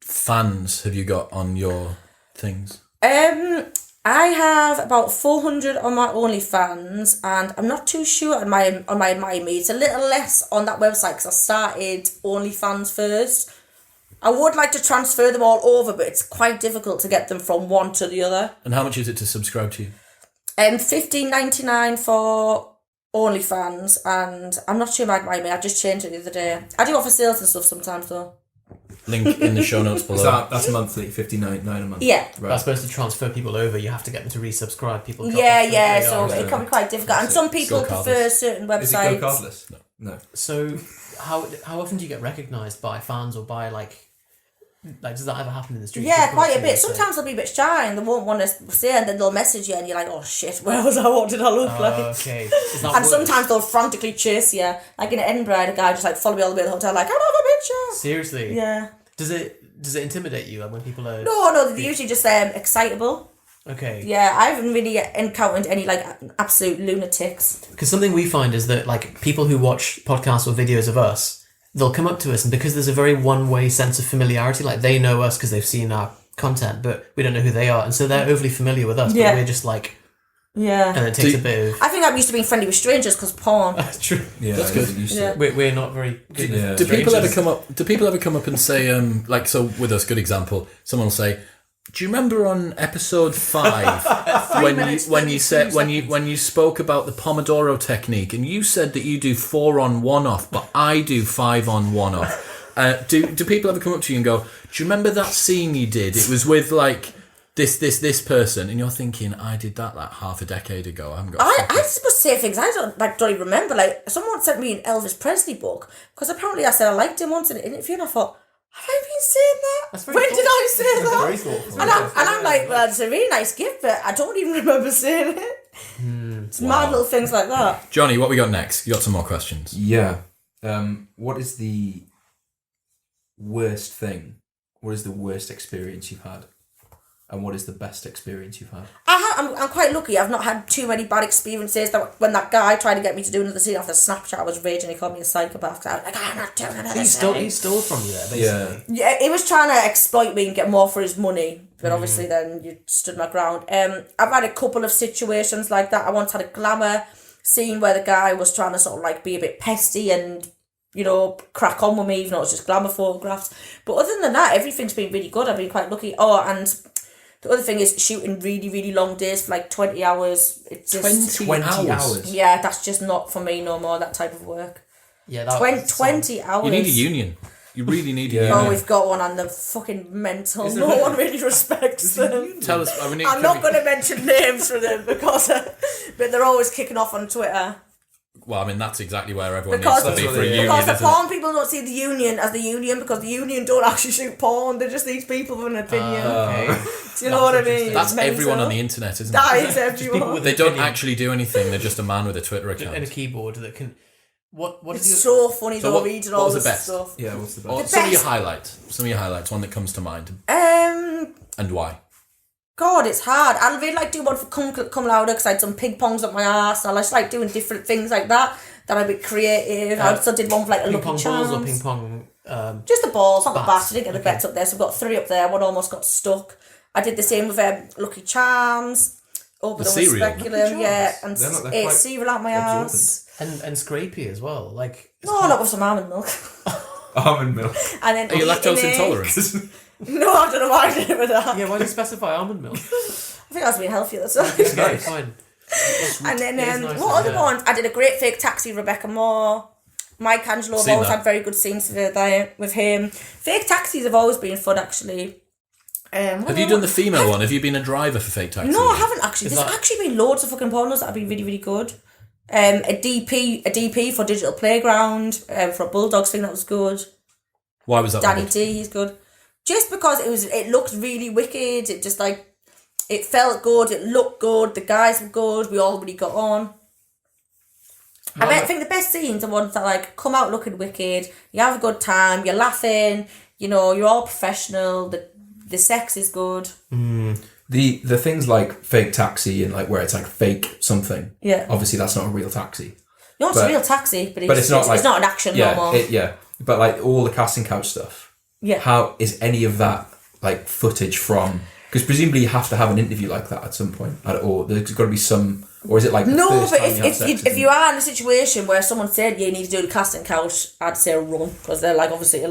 fans have you got on your things? I have about 400 on my OnlyFans, and I'm not too sure on my Admire Me. It's a little less on that website because I started OnlyFans first. I would like to transfer them all over, but it's quite difficult to get them from one to the other. And how much is it to subscribe to you? $15.99 for OnlyFans, and I'm not sure about Admire Me. I just changed it the other day. I do offer sales and stuff sometimes though. Link in the show notes below. That's monthly, $59 a month. Yeah. But I suppose to transfer people over, you have to get them to resubscribe. People. Yeah. So it can be quite difficult, and some people still prefer certain websites. Is it go cardless? No. So how often do you get recognised by fans or by like does that ever happen in the street? Yeah, People quite a see bit. it, say, Sometimes they'll be a bit shy and they won't want to say, and then they'll message you, and you're like, "Oh shit, where was I? What did I look like?" Okay. Is that And worse? sometimes they'll frantically chase you. Like in Edinburgh, I had a guy just like follow me all the way to the hotel, like, "I don't have a picture." Seriously. Yeah. Does it intimidate you when people are? No, they're usually just excitable. Okay. Yeah, I haven't really encountered any like absolute lunatics. Because something we find is that like people who watch podcasts or videos of us, they'll come up to us, and because there's a very one-way sense of familiarity, like they know us because they've seen our content, but we don't know who they are, and so they're overly familiar with us. Yeah. But we're just like, Yeah. and it takes a bit of. I think I'm used to being friendly with strangers because porn. That's true. Yeah, That's good. Yeah. We're not very good. Yeah. With Do people ever strangers. come up and say like, so with us, good example, someone will say, do you remember on episode 5 when you spoke about the Pomodoro technique, and you said that you do 4 on 1 off, but I do 5 on 1 off? Do people ever come up to you and go, do you remember that scene you did? It was with like this person, and you're thinking, I did that like half a decade ago. I haven't got. I just must say things I don't even remember. Like someone sent me an Elvis Presley book because apparently I said I liked him once in an interview, and I thought, have I been saying that? That's very When did I say that? Very thoughtful. And I'm like, well, it's a really nice gift, but I don't even remember saying it. It's mad little things like that. Johnny, what we got next? You got some more questions? Yeah. What is the worst thing? What is the worst experience you've had? And what is the best experience you've had? I'm quite lucky. I've not had too many bad experiences. That when that guy tried to get me to do another scene off the Snapchat, I was raging. He called me a psychopath. 'Cause I was like, I'm not doing another scene. He stole from you there, basically. Yeah, he was trying to exploit me and get more for his money. But obviously then you stood my ground. I've had a couple of situations like that. I once had a glamour scene where the guy was trying to sort of like be a bit pesty and, you know, crack on with me, even though it was just glamour photographs. But other than that, everything's been really good. I've been quite lucky. Oh, and the other thing is shooting really, really long days for like 20 hours. It's just 20 hours? Yeah, that's just not for me no more, that type of work. Yeah, that 20 hours. You need a union. You really need a Oh, union. we've got one and they're fucking mental. No one really respects them. Tell us. I'm not going to mention names for them because but they're always kicking off on Twitter. Well, I mean, that's exactly where everyone Because, needs to be for a union, because the isn't it? porn people don't see the union as the union because the union don't actually shoot porn. They're just these people with an opinion. Okay. Do you know what I mean? That's It's mental. everyone on the internet, isn't That it? is people everyone. with They don't opinion. actually do anything. They're just a man with a Twitter account. And a keyboard that can. What It's is so funny So though what- reading what all was the this best? stuff. Yeah, what's the best? Or The some of your best- highlights. Some of your highlights. One that comes to mind. And why? God, it's hard. I really like doing one for Come Louder because I had some ping pongs up my ass. I just like doing different things like that. That I'm a bit creative. I also did one for like a ping Lucky pong Charms. balls or ping pong? Just the balls, not the Bats. bats. I didn't get the bets up there, so I've got 3 up there. One almost got stuck. I did the same with Lucky Charms. Over The the cereal? speculum, yeah, and They're not- they're ate quite cereal out my absorbent. ass. And scrapey as well. Like No, not with some almond milk. Almond milk. And then Are you lactose eating it. intolerant? No, I don't know why I did it with that. yeah, why do you specify almond milk? I think I was being healthy at the time. Okay, fine. And then It is nice what other yeah. ones? I did a great fake taxi, Rebecca Moore. Mike Angelo, I've Seen always that. had very good scenes with him. Fake taxis have always been fun, actually. Have you done the female one? Have you been a driver for Fake Taxi? No, I haven't actually. Is There's that- actually been loads of fucking pornos that have been really, really good. A DP for Digital Playground, for a Bulldogs thing that was good. Why was that Danny one? D, he's good. Just because it looked really wicked. It just like it felt good. It looked good. The guys were good. We all really got on. I think the best scenes are ones that like come out looking wicked. You have a good time. You're laughing. You know, you're all professional. The sex is good. The things like Fake Taxi and like where it's like fake something. Yeah. Obviously, that's not a real taxi. No, it's a But- real taxi, but But it's not like it's not an action yeah, no more. yeah. But like all the casting couch stuff. Yeah. How is any of that like footage from Because presumably you have to have an interview like that at some point, or there's got to be some, or is it like the No, first but time you have sex, if you are in a situation where someone said you need to do the casting couch, I'd say run, because they're like obviously a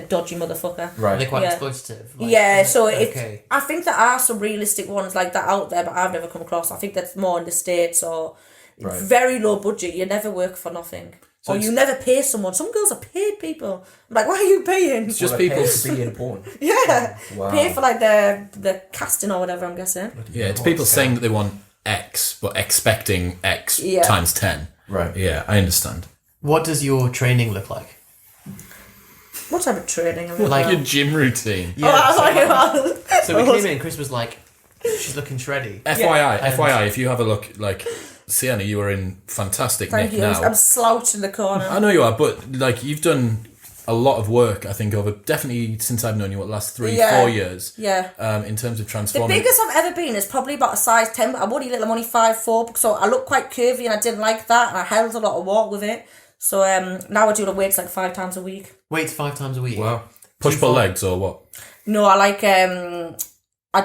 dodgy motherfucker. right? They're quite Yeah. exploitative. Yeah, so okay. I think there are some realistic ones like that out there, but I've never come across. I think that's more in the States, or Right. very low budget. You never work for nothing. So or you never pay someone. Some girls are paid people. I'm like, why are you paying? It's just Well, people. to be in porn. Yeah. Wow. Pay for like the casting or whatever, I'm guessing. Yeah, it's people saying that they want X, but expecting X Yeah. times 10. Right. Yeah, I understand. What does your training look like? What type of training? I mean, Like- Your gym routine. So we came in, Chris was like, she's looking shreddy. FYI, And- FYI, if you have a look, like, Sienna, you are in fantastic Thank nick you. now. I'm slouched in the corner. I know you are, but, like, you've done a lot of work, I think, over definitely since I've known you, what, last 3-4 years, Yeah. in terms of The transforming. biggest I've ever been is probably about a size 10, but I'm only little, I'm only 5'4", so I look quite curvy and I didn't like that, and I held a lot of water with it. So now I do the weights like 5 times a week. Weights 5 times a week. Wow. Push-pull legs or what? No, I like, I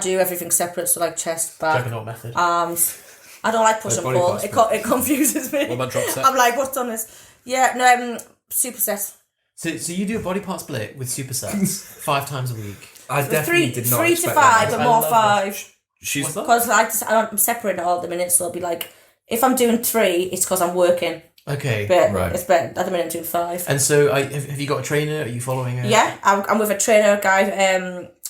do everything separate, so like chest, back, Juggernaut method. arms. I don't like push and body pull. parts, It confuses me. What about drop set? I'm like, what's on this? Yeah, no, supersets. So you do a body part split with supersets 5 times a week. I definitely did not 3 to expect 5 that. and I more love 5. She's What's that? Because I'm separating it all at the minute, so it'll be like, if I'm doing 3, it's because I'm working. Okay. But Right. it's better, at the minute I'm doing 5. And so have you got a trainer? Are you following her? Yeah, I'm with a trainer, a guy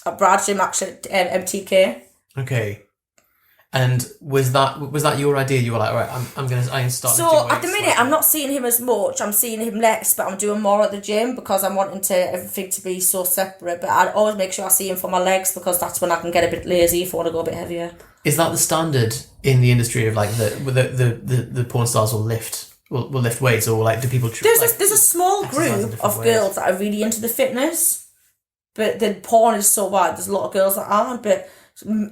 at Brad's gym, actually, MTK. Okay. And was that your idea? You were like, all right, I'm gonna start. So lifting at the weights, minute, like- I'm not seeing him as much. I'm seeing him less, but I'm doing more at the gym because I'm wanting everything to be so separate. But I always make sure I see him for my legs because that's when I can get a bit lazy if I want to go a bit heavier. Is that the standard in the industry of like the porn stars will lift weights, or like do people? There's a small exercise in group different of ways? girls that are really into the fitness, but the porn is so wide. There's a lot of girls that aren't, but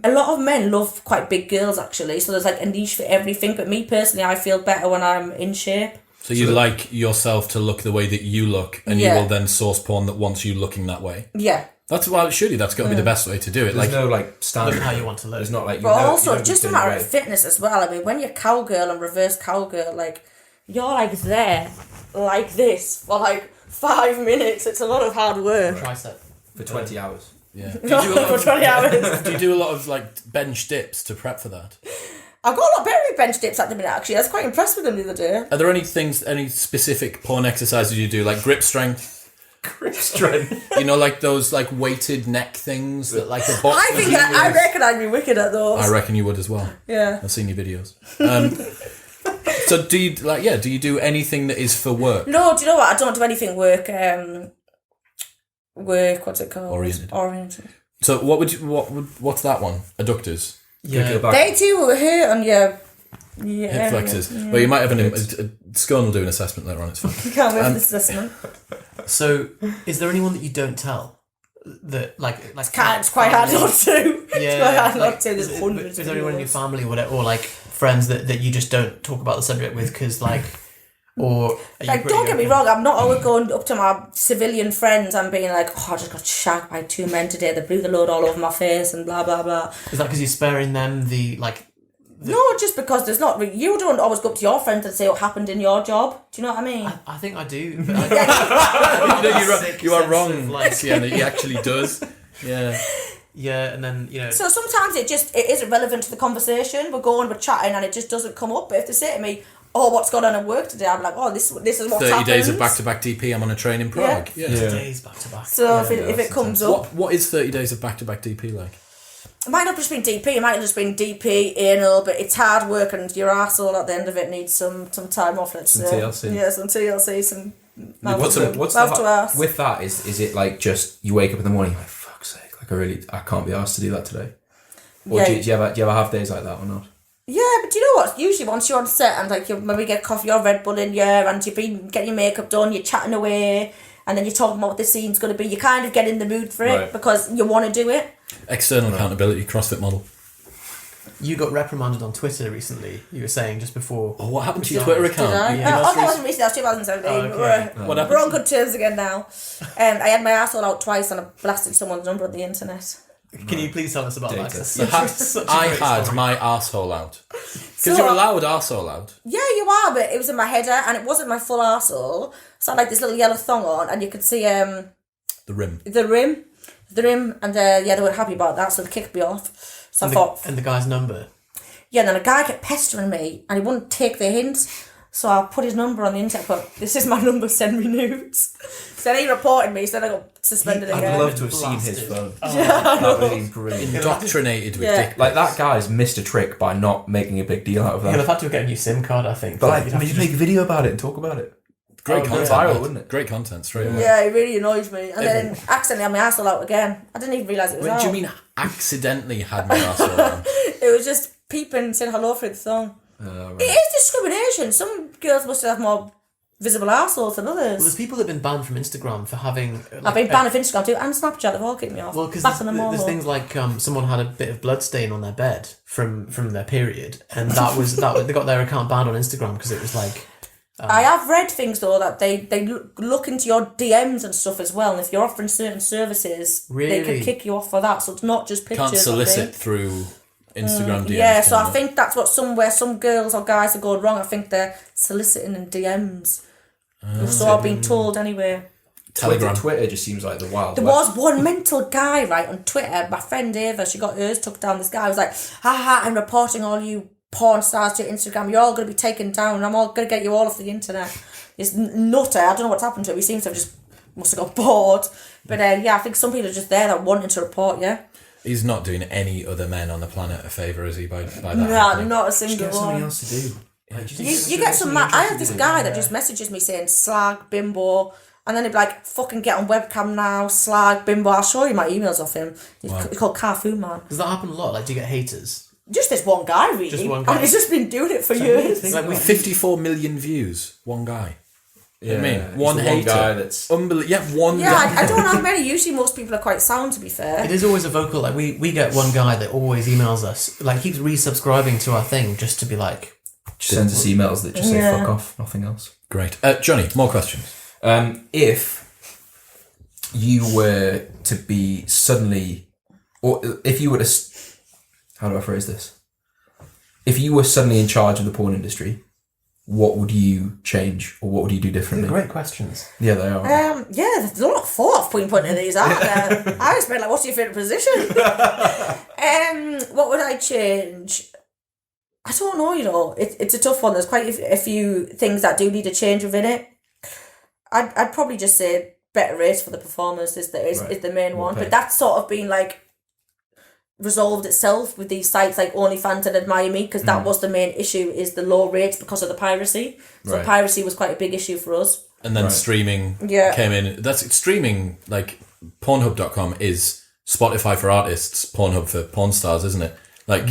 a lot of men love quite big girls actually. So there's like a niche for everything. But me personally, I feel better when I'm in shape. So you like yourself to look the way that you look, and Yeah. you will then source porn that wants you looking that way. Yeah. That's surely that's got to be the best way to do it. There's Like, no like standard. Look how you want to look. There's not like. But also, just a matter of fit. fitness as well. I mean, when you're cowgirl and reverse cowgirl, like, you're like there, like this, for like 5 minutes. It's a lot of hard work. Tricep. for 20 hours. yeah. Do you do a lot For of, 20 hours. do you do a lot of like bench dips to prep for that? I've got a lot better with bench dips at the minute, actually. I was quite impressed with them the other day. Are there any specific porn exercises you do, like grip strength? Grip strength. You know, like those like weighted neck things that like the box. I think I reckon I'd be wicked at those. I reckon you would as well. Yeah. I've seen your videos. So do you do anything that is for work? No, do you know what? I don't do anything what's it called? Oriented. So what's that one? Adductors, Yeah. They do hurt on your hip flexors. Well, you might have Scone will do an assessment later on. It's fine. You can't wait this assessment. So, is there anyone that you don't tell? That like It's quite hard not to. Yeah, It's quite hard like, not to. There's hundreds Is of there anyone in your videos. family or like friends that you just don't talk about the subject with because like, or are you Like, pretty don't get me open? wrong, I'm not always going up to my civilian friends and being like, oh, I just got shagged by 2 men today, they blew the load all over my face and blah, blah, blah. Is that because you're sparing them the like? No, just because there's not... You don't always go up to your friends and say what happened in your job. Do you know what I mean? I think I do. But I, you are sense wrong, of, like- Sienna. He actually does. Yeah. yeah, and then So sometimes it isn't relevant to the conversation. We're chatting and it just doesn't come up. But if they say to me, oh, what's going on at work today? I'm like, oh, this is what's 30 happened. days of back-to-back DP. I'm on a train in Prague. Yeah. days back to back. So if that's it comes up... What is 30 days of back-to-back DP like? It might not just been DP, it might have just been DP, anal, but it's hard work and your arsehole at the end of it needs some time off, let's Some say. TLC. Yeah, some TLC, some mouth What's mouth to arse. with that? Is it like just you wake up in the morning, you're like, fuck's sake, like I can't be asked to do that today? Or Yeah. do you ever have days like that or not? Yeah, but do you know what? Usually once you're on set and like you maybe get coffee or Red Bull in you and you've been getting your makeup done, you're chatting away and then you're talking about what the scene's going to be, you kind of get in the mood for it Right. because you want to do it. External accountability, CrossFit model. You got reprimanded on Twitter recently. You were saying just before. Oh, what happened to your Yeah. Twitter Did account? I? Yeah. That wasn't recently, that was 2017. Oh, okay. What We're on happened? good terms again now. I had my arsehole out twice and I blasted someone's number on the internet. Can you please tell us about that? Data. That's You such a I great had story. my arsehole out. Because So- you're allowed arsehole out. Yeah, you are, but it was in my header and it wasn't my full arsehole. So I had like this little yellow thong on and you could see The rim. the rim, and yeah, they weren't happy about that, so they kicked me off. So I thought, And the guy's number. yeah, and then a guy kept pestering me and he wouldn't take the hints. So I put his number on the internet, but this is my number, send me nudes. So then he reported me, so then I got suspended I'd again. love to have seen his Blasted. phone. That would be brilliant. Indoctrinated with Yeah. dick. Like, that guy's missed a trick by not making a big deal out of You'll that. have had to get a new SIM card, I think. But, like, You'd have you'd to make a video about it and talk about it. Great Oh, content. viral, that. wouldn't it? Great content straight away. Yeah, it really annoys me. And then accidentally had my arsehole out again. I didn't even realise it was Wait, out. do you mean accidentally had my arsehole on? It was just peeping, saying hello through the thong. Right. It is discrimination. Some girls must have more visible arseholes than Well, others. there's people that have been banned from Instagram for having. I've been banned off Instagram too, and Snapchat. They've all kicked me off. Well, because Back in the there's things like someone had a bit of blood stain on their bed from their period, and that was they got their account banned on Instagram because it was like. I have read things though that they look into your DMs and stuff as well, and if you're offering certain services, they Really? can kick you off for that. So it's not just pictures. Can't I solicit think. through Instagram DMs. Yeah, so can I you? think that's what some girls or guys are going wrong. I think they're soliciting in DMs. So I've been told anyway. Telegram. Twitter just seems like the wild There west. was one mental guy, right, on Twitter. My friend Ava, she got hers took down. This guy was like, haha, I'm reporting all you porn stars to Instagram. You're all going to be taken down and I'm all going to get you all off the internet. This nutter, I don't know what's happened to him. He seems to have just, must have got bored. But yeah, I think some people are just there that wanting to report, yeah. He's not doing any other men on the planet a favour, is he, by that? Nah, happening? not a Just single get something one. else to do. Like, You get some I have this guy that just messages me saying slag, bimbo, and then he'd be like, fucking get on webcam now, slag, bimbo. I'll show you my emails off him. He's called Carfu Man. Does that happen a lot? Like, do you get haters? Just this one guy, really. Just one guy. And he's just been doing it for years. Think about it. 54 million views, one guy. Yeah, I mean, it's one the hater. guy that's Unbelievable. Yeah, one Yeah, guy. I don't know how many. Usually most people are quite sound, to be fair. It is always a vocal. Like we get one guy that always emails us, like keeps resubscribing to our thing just to be like, just sends us emails that just say Yeah. fuck off, nothing else. Great. Johnny, more questions. If you were to be suddenly, or if you were to, how do I phrase this? If you were suddenly in charge of the porn industry, what would you change or what would you do differently? great questions. Yeah, they are. Yeah, there's a lot of thought I've put into these, aren't there? I just been like, what's your favourite position? What would I change? I don't know, you know. It's a tough one. There's quite a few things that do need a change within it. I'd probably just say better rates for the performers is the main one. Okay. But that's sort of been like resolved itself with these sites like OnlyFans and Admire Me, because that was the main issue, is the low rates because of the piracy. So Right. piracy was quite a big issue for us. And then Right. streaming Yeah. came in. That's streaming, like Pornhub.com is Spotify for artists, Pornhub for porn stars, isn't it? Like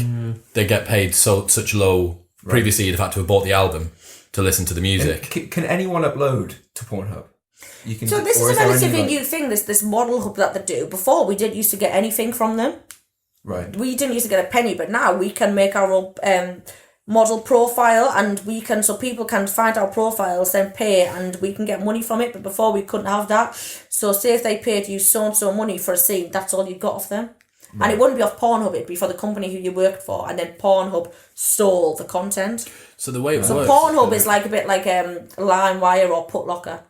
they get paid such low. Previously, you'd have had to have bought the album to listen to the music. Can anyone upload to Pornhub? You can. So this or is a there relatively any, new thing, this model hub that they do. Before, we didn't used to get anything from them. Right. We didn't used to get a penny, but now we can make our own model profile, and we can, so people can find our profiles, then pay, and we can get money from it. But before, we couldn't have that. So say if they paid you so and so money for a scene, that's all you got off them. Right. And it wouldn't be off Pornhub, it'd be for the company who you worked for, and then Pornhub stole the content. So the way it So works Pornhub is like a bit like LimeWire or Putlocker.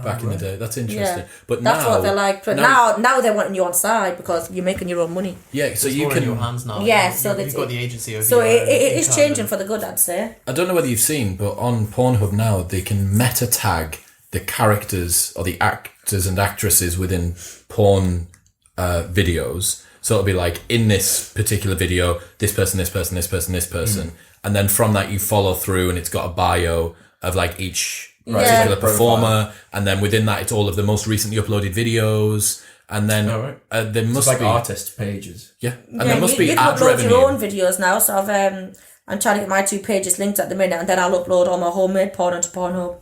back in the day, that's interesting. Yeah, But that's now, what they're like. But now they're wanting you on side because you're making your own money. yeah. So it's you more can. in your hands now. Yeah, so you've that's got it. the agency over. So your own it is income changing and- for the good, I'd say. I don't know whether you've seen, but on Pornhub now they can meta tag the characters or the actors and actresses within porn videos. So it'll be like, in this particular video, this person, this person, this person, this person, and then from that you follow through, and it's got a bio of like each particular performer, and then within that it's all of the most recently uploaded videos, and then there It's must like be artist pages. and there must be you ad can upload revenue. your own videos now. So I'm trying to get my 2 pages linked at the minute, and then I'll upload all my homemade porn onto Pornhub,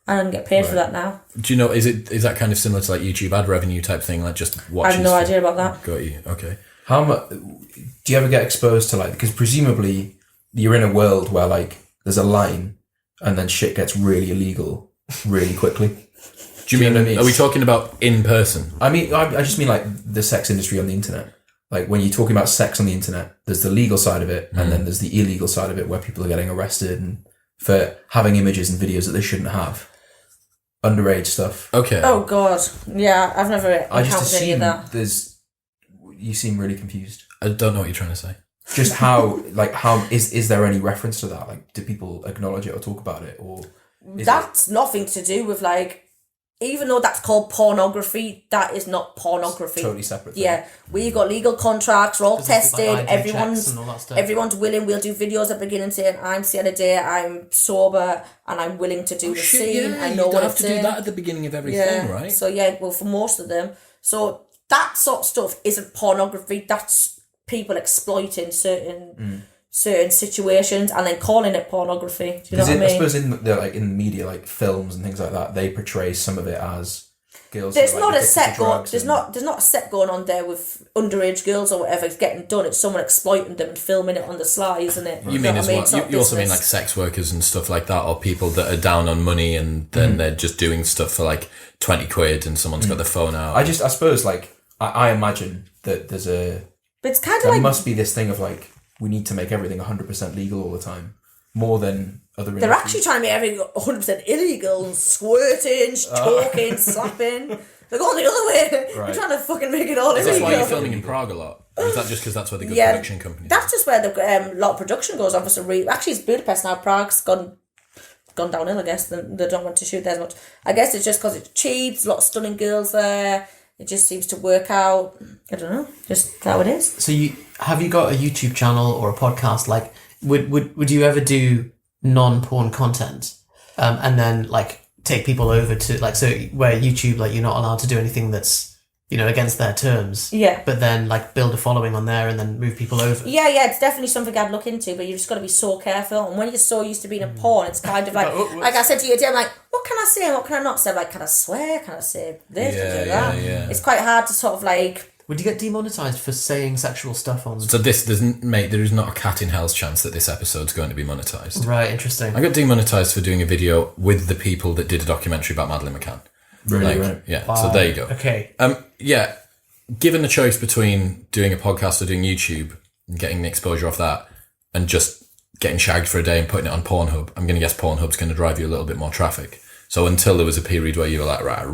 and I can get paid for that now. Do you know? Is that kind of similar to like YouTube ad revenue type thing? Like just I watches. have no idea about that. Got you. Okay. How much do you ever get exposed to, like, because presumably you're in a world where like there's a line and then shit gets really illegal really quickly. Do you mean? know what I mean? Are we talking about in person? I mean, I just mean like the sex industry on the internet. like when you're talking about sex on the internet, there's the legal side of it, and then there's the illegal side of it, where people are getting arrested and for having images and videos that they shouldn't have, underage stuff. Okay. Oh God, yeah, I've never I just encountered any of assume that. you seem really confused. I don't know what you're trying to say. Just how is there any reference to that? Like, do people acknowledge it or talk about it, or That's nothing to do with like, even though that's called pornography, that is not pornography. totally separate thing? Yeah, we've got legal contracts. We're all 'Cause it's tested. like ID checks and all that stuff. Everyone's willing. We'll do videos at the beginning saying, "I'm Sienna Day. I'm sober, and I'm willing to do the scene. I know you what have it's to do in." that at the beginning of everything, right? So yeah, well, for most of them, so that sort of stuff isn't pornography. That's people exploiting certain situations and then calling it pornography. Do you know what I mean? I suppose in the media, like films and things like that, they portray some of it as girls. There's who are, not like, a set addicted to going. drugs There's not a set going on there with underage girls or whatever. It's getting done. It's someone exploiting them and filming it on the sly, isn't it? You mean know as what I well? It's not You also mean like business. sex workers and stuff like that, or people that are down on money and then they're just doing stuff for like 20 quid and someone's got their phone out. I suppose like I imagine that there's a But it's kind of there like must be this thing of like we need to make everything 100% legal all the time, more than other. they're actually trying to make everything 100% illegal, squirting, choking, slapping. They're going the other way. Right. They're trying to fucking make it all Is that illegal. why you're filming in Prague a lot? Or is that just because that's where the good Yeah, production companies That's just where the lot of production goes on for some reason. Actually, it's Budapest now. Prague's gone downhill, I guess. They don't want to shoot there as much. I guess it's just because it's cheap. There's a lot of stunning girls there. It just seems to work out. I don't know. Just how it is. So have you got a YouTube channel or a podcast? Like, would you ever do non-porn content, and then like take people over to like, so where YouTube, like, you're not allowed to do anything that's, you know, against their terms. Yeah. But then like build a following on there and then move people over. Yeah, it's definitely something I'd look into, but you just got to be so careful. And when you're so used to being in porn, it's kind of like, like I said to you today, I'm like, what can I say and what can I not say? I'm like, can I swear? Can I say this? Can I say that? Yeah. It's quite hard to sort of like... Would you get demonetized for saying sexual stuff on? So there is not a cat in hell's chance that this episode's going to be monetized. Right, interesting. I got demonetized for doing a video with the people that did a documentary about Madeleine McCann. Really, Like, right. yeah. So there you go. Okay. Yeah. Given the choice between doing a podcast or doing YouTube and getting the exposure off that and just getting shagged for a day and putting it on Pornhub, I'm going to guess Pornhub's going to drive you a little bit more traffic. So until there was a period where you were like, right,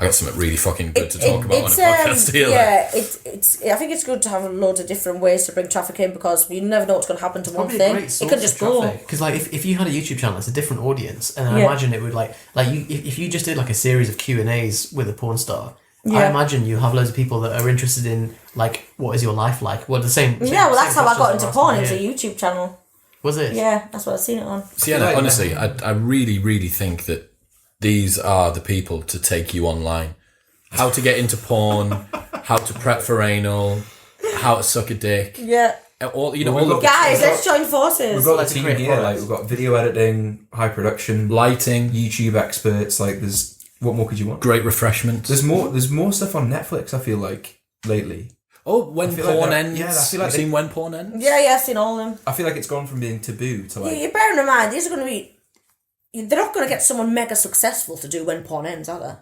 I got something really fucking good to talk about on a podcast here. Yeah, I think it's good to have loads of different ways to bring traffic in because you never know what's going to happen to one thing. It could just go. Because like if you had a YouTube channel, it's a different audience, and I imagine it would like you if you just did like a series of Q&As with a porn star. I imagine you have loads of people that are interested in like, what is your life like? Well, the same. Yeah, well, that's how I got into porn. It was Yeah. a YouTube channel. Was it? Yeah, that's what I've seen it on. Sienna, honestly, I really, really think that these are the people to take you online. How to get into porn, how to prep for anal, how to suck a dick. Yeah. All the Guys, let's join forces. We've got Let's a team create here. Like products. we've got video editing, high production, lighting, YouTube experts. Like there's what more could you want? great refreshments. There's more stuff on Netflix. I feel like lately. Oh, When feel like Porn that- Ends. yeah, I feel like You've seen When Porn Ends? Yeah, I've seen all of them. I feel like it's gone from being taboo to like. You're bearing in mind, these are going to be... They're not going to get someone mega successful to do When Porn Ends, are they?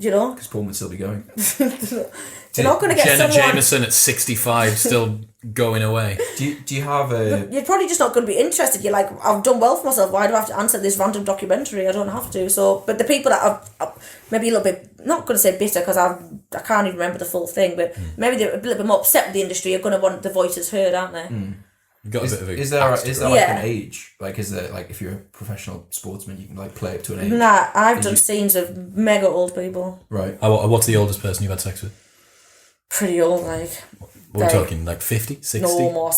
You know? Because porn would still be going. They're not going to get Jenna someone... Jameson at 65 still going away. Do you have a? You're probably just not going to be interested. You're like, I've done well for myself. Why do I have to answer this random documentary? I don't have to. So, but the people that are maybe a little bit, not going to say bitter because I can't even remember the full thing, but maybe they're a little bit more upset with the industry are going to want the voices heard, aren't they? You've got a bit of a Is there axe to like grind. Yeah. an age? Like is there like if you're a professional sportsman you can like play up to an age? Nah, I've done scenes of mega old people. Right. What's the oldest person you've had sex with? Pretty old, like. What are we Very- talking, like 50, 60? No more.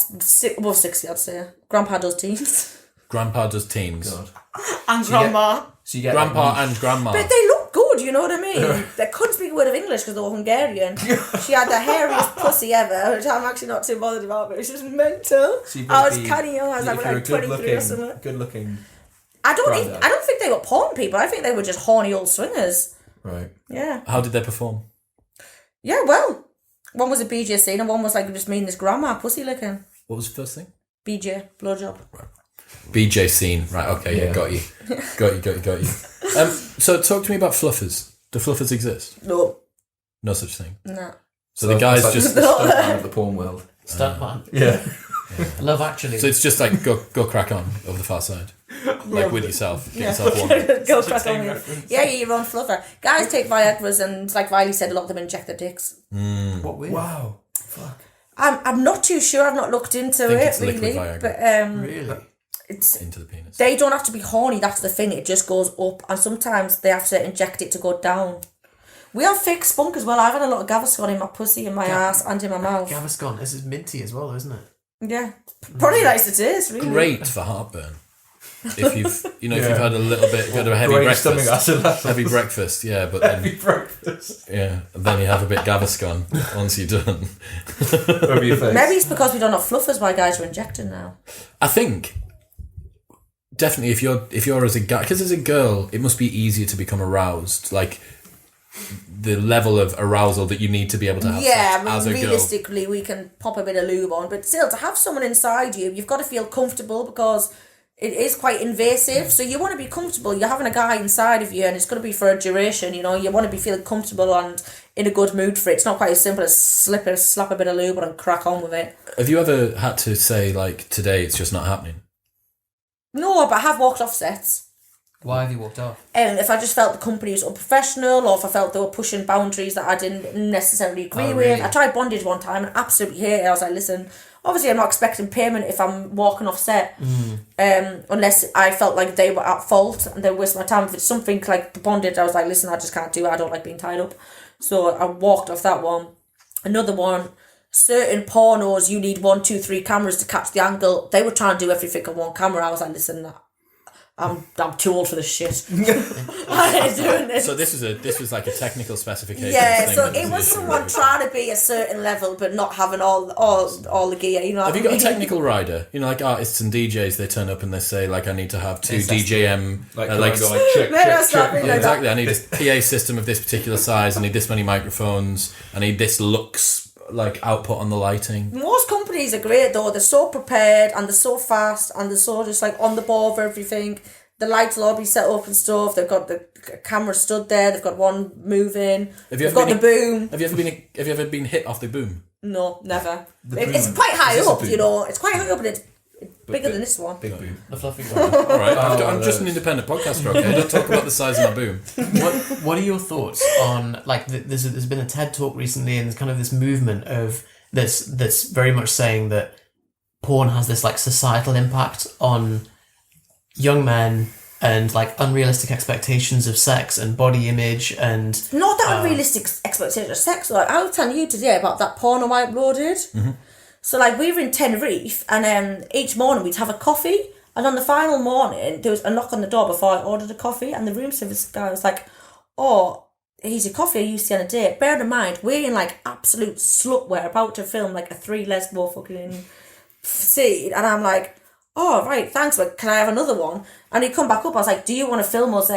Above 60, I'd say. Grandpa does teens. Grandpa does teens. God. And you get- grandma. So you get Grandpa like, and grandma. But they look good, you know what I mean? They couldn't speak a word of English because they were Hungarian. She had the hairiest pussy ever, which I'm actually not too bothered about, but it's just mental. So you've I got was to be- kind of young, I was if like, you're a 23 or something. good looking. I don't Granddad. think they were porn people. I think they were just horny old swingers. Right. Yeah. How did they perform? Yeah, well, one was a BJ scene and one was like just me and this grandma pussy licking. What was the first thing? BJ, blowjob. BJ scene. Right, okay, yeah, got you. Got you. So talk to me about fluffers. Do fluffers exist? No, No such thing. no. So the guy's it's like just the stuntman of the porn world. Stuntman. Yeah. Love Actually. So it's just like go crack on over the far side, like with yourself. Get yourself warm. Go crack on with it. Yeah, you're your own fluffer. Guys take Viagra's, and like Riley said, a lot of them inject their dicks. What weird. Wow. Fuck. I'm not too sure. I've not looked into think it it's liquid really, Viagra. but Really? it's Into the penis. they don't have to be horny. That's the thing. It just goes up, and sometimes they have to inject it to go down. We have fake spunk as well. I've had a lot of Gaviscon in my pussy, in my ass, and in my mouth. Gaviscon. This is minty as well, isn't it? Yeah, probably nice it is. Really Great for heartburn. If you've if you've had a little bit, got a heavy Great breakfast, stomach acid levels. heavy breakfast, yeah, but then Heavy breakfast. yeah, then you have a bit Gaviscon once you're done. Over your face. Maybe it's because we don't have fluffers why guys are injecting now. I think definitely if you're as a guy, because as a girl, it must be easier to become aroused. Like the level of arousal that you need to be able to have Yeah, sex as a girl. realistically, we can pop a bit of lube on, but still, to have someone inside you, you've got to feel comfortable because it is quite invasive. So you want to be comfortable. You're having a guy inside of you, and it's going to be for a duration. You know, you want to be feeling comfortable and in a good mood for it. It's not quite as simple as slap a bit of lube on and crack on with it. Have you ever had to say like today it's just not happening? No, but I have walked off sets. Why have you walked off? If I just felt the company was unprofessional, or if I felt they were pushing boundaries that I didn't necessarily agree with. Really? I tried bondage one time and absolutely hated it. I was like, listen, obviously I'm not expecting payment if I'm walking off set, unless I felt like they were at fault and they wasted my time. If it's something like bondage, I was like, listen, I just can't do it. I don't like being tied up. So I walked off that one. Another one, certain pornos, you need 1, 2, 3 cameras to catch the angle. They were trying to do everything on one camera. I was like, listen, I'm too old for this shit. I ain't doing this. So this was like a technical specification. Yeah, thing so that it was was the issue. someone trying to be a certain level but not having all the gear, you know. Have you got a technical rider? You know, like artists and DJs, they turn up and they say, like, I need to have 2 DJM. Like, like go like check, No, that's not really yeah, like exactly. I need a PA system of this particular size. I need this many microphones. I need this lux like output on the lighting. Most companies are great though. They're so prepared and they're so fast and they're so just like on the ball for everything. The lights will all be set up and stuff. They've got the camera stood there. They've got one moving. They've got the boom. Have you ever been hit off the boom? No, never. The It's boom. quite high Is this a up, boom? you know. It's quite high up and it's bigger than this one. Big boom. The fluffy one. All right, Oh, I'm just an independent podcaster. Okay, don't talk about the size of my boom. What are your thoughts on like there's been a TED talk recently and there's kind of this movement of that's very much saying that porn has this like societal impact on young men and like unrealistic expectations of sex and body image and Not that unrealistic expectation of sex. Like I was telling you today about that porno I uploaded. Mm-hmm. So like we were in Tenerife and each morning we'd have a coffee, and on the final morning there was a knock on the door before I ordered a coffee, and the room service guy was like, "Oh, here's your coffee. Are you still on a date?" Bear in mind we're in like absolute slut wear, about to film like a 3 lesbo fucking scene, and I'm like, "Oh right, thanks, but can I have another one?" And he'd come back up. I was like, "Do you want to film us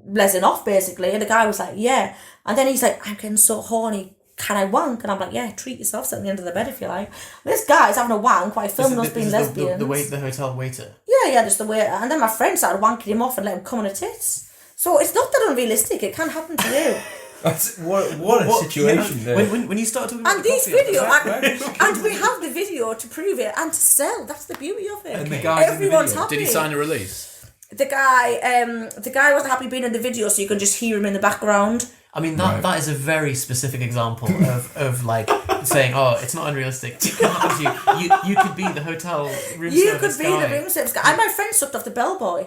lesing off basically?" And the guy was like, "Yeah." And then he's like, "I'm getting so horny. Can I wank?" And I'm like, "Yeah, treat yourself. Sit at the end of the bed if you like." This guy's having a wank while filming us being lesbians. the hotel waiter. Yeah, just the way. And then my friend started wanking him off and let him come on her tits. So it's not that unrealistic. It can happen to you. That's, what a situation there. When you start talking about And the these coffee, videos, and we have the video to prove it and to sell. That's the beauty of it. And the guy's in the Everyone's video. happy. Did he sign a release? The guy wasn't happy being in the video, so you can just hear him in the background. I mean that is a very specific example of like saying, oh, it's not unrealistic. It can happen to you. You could be the hotel room You service could be guy. the room service guy. And my friend sucked off the bellboy.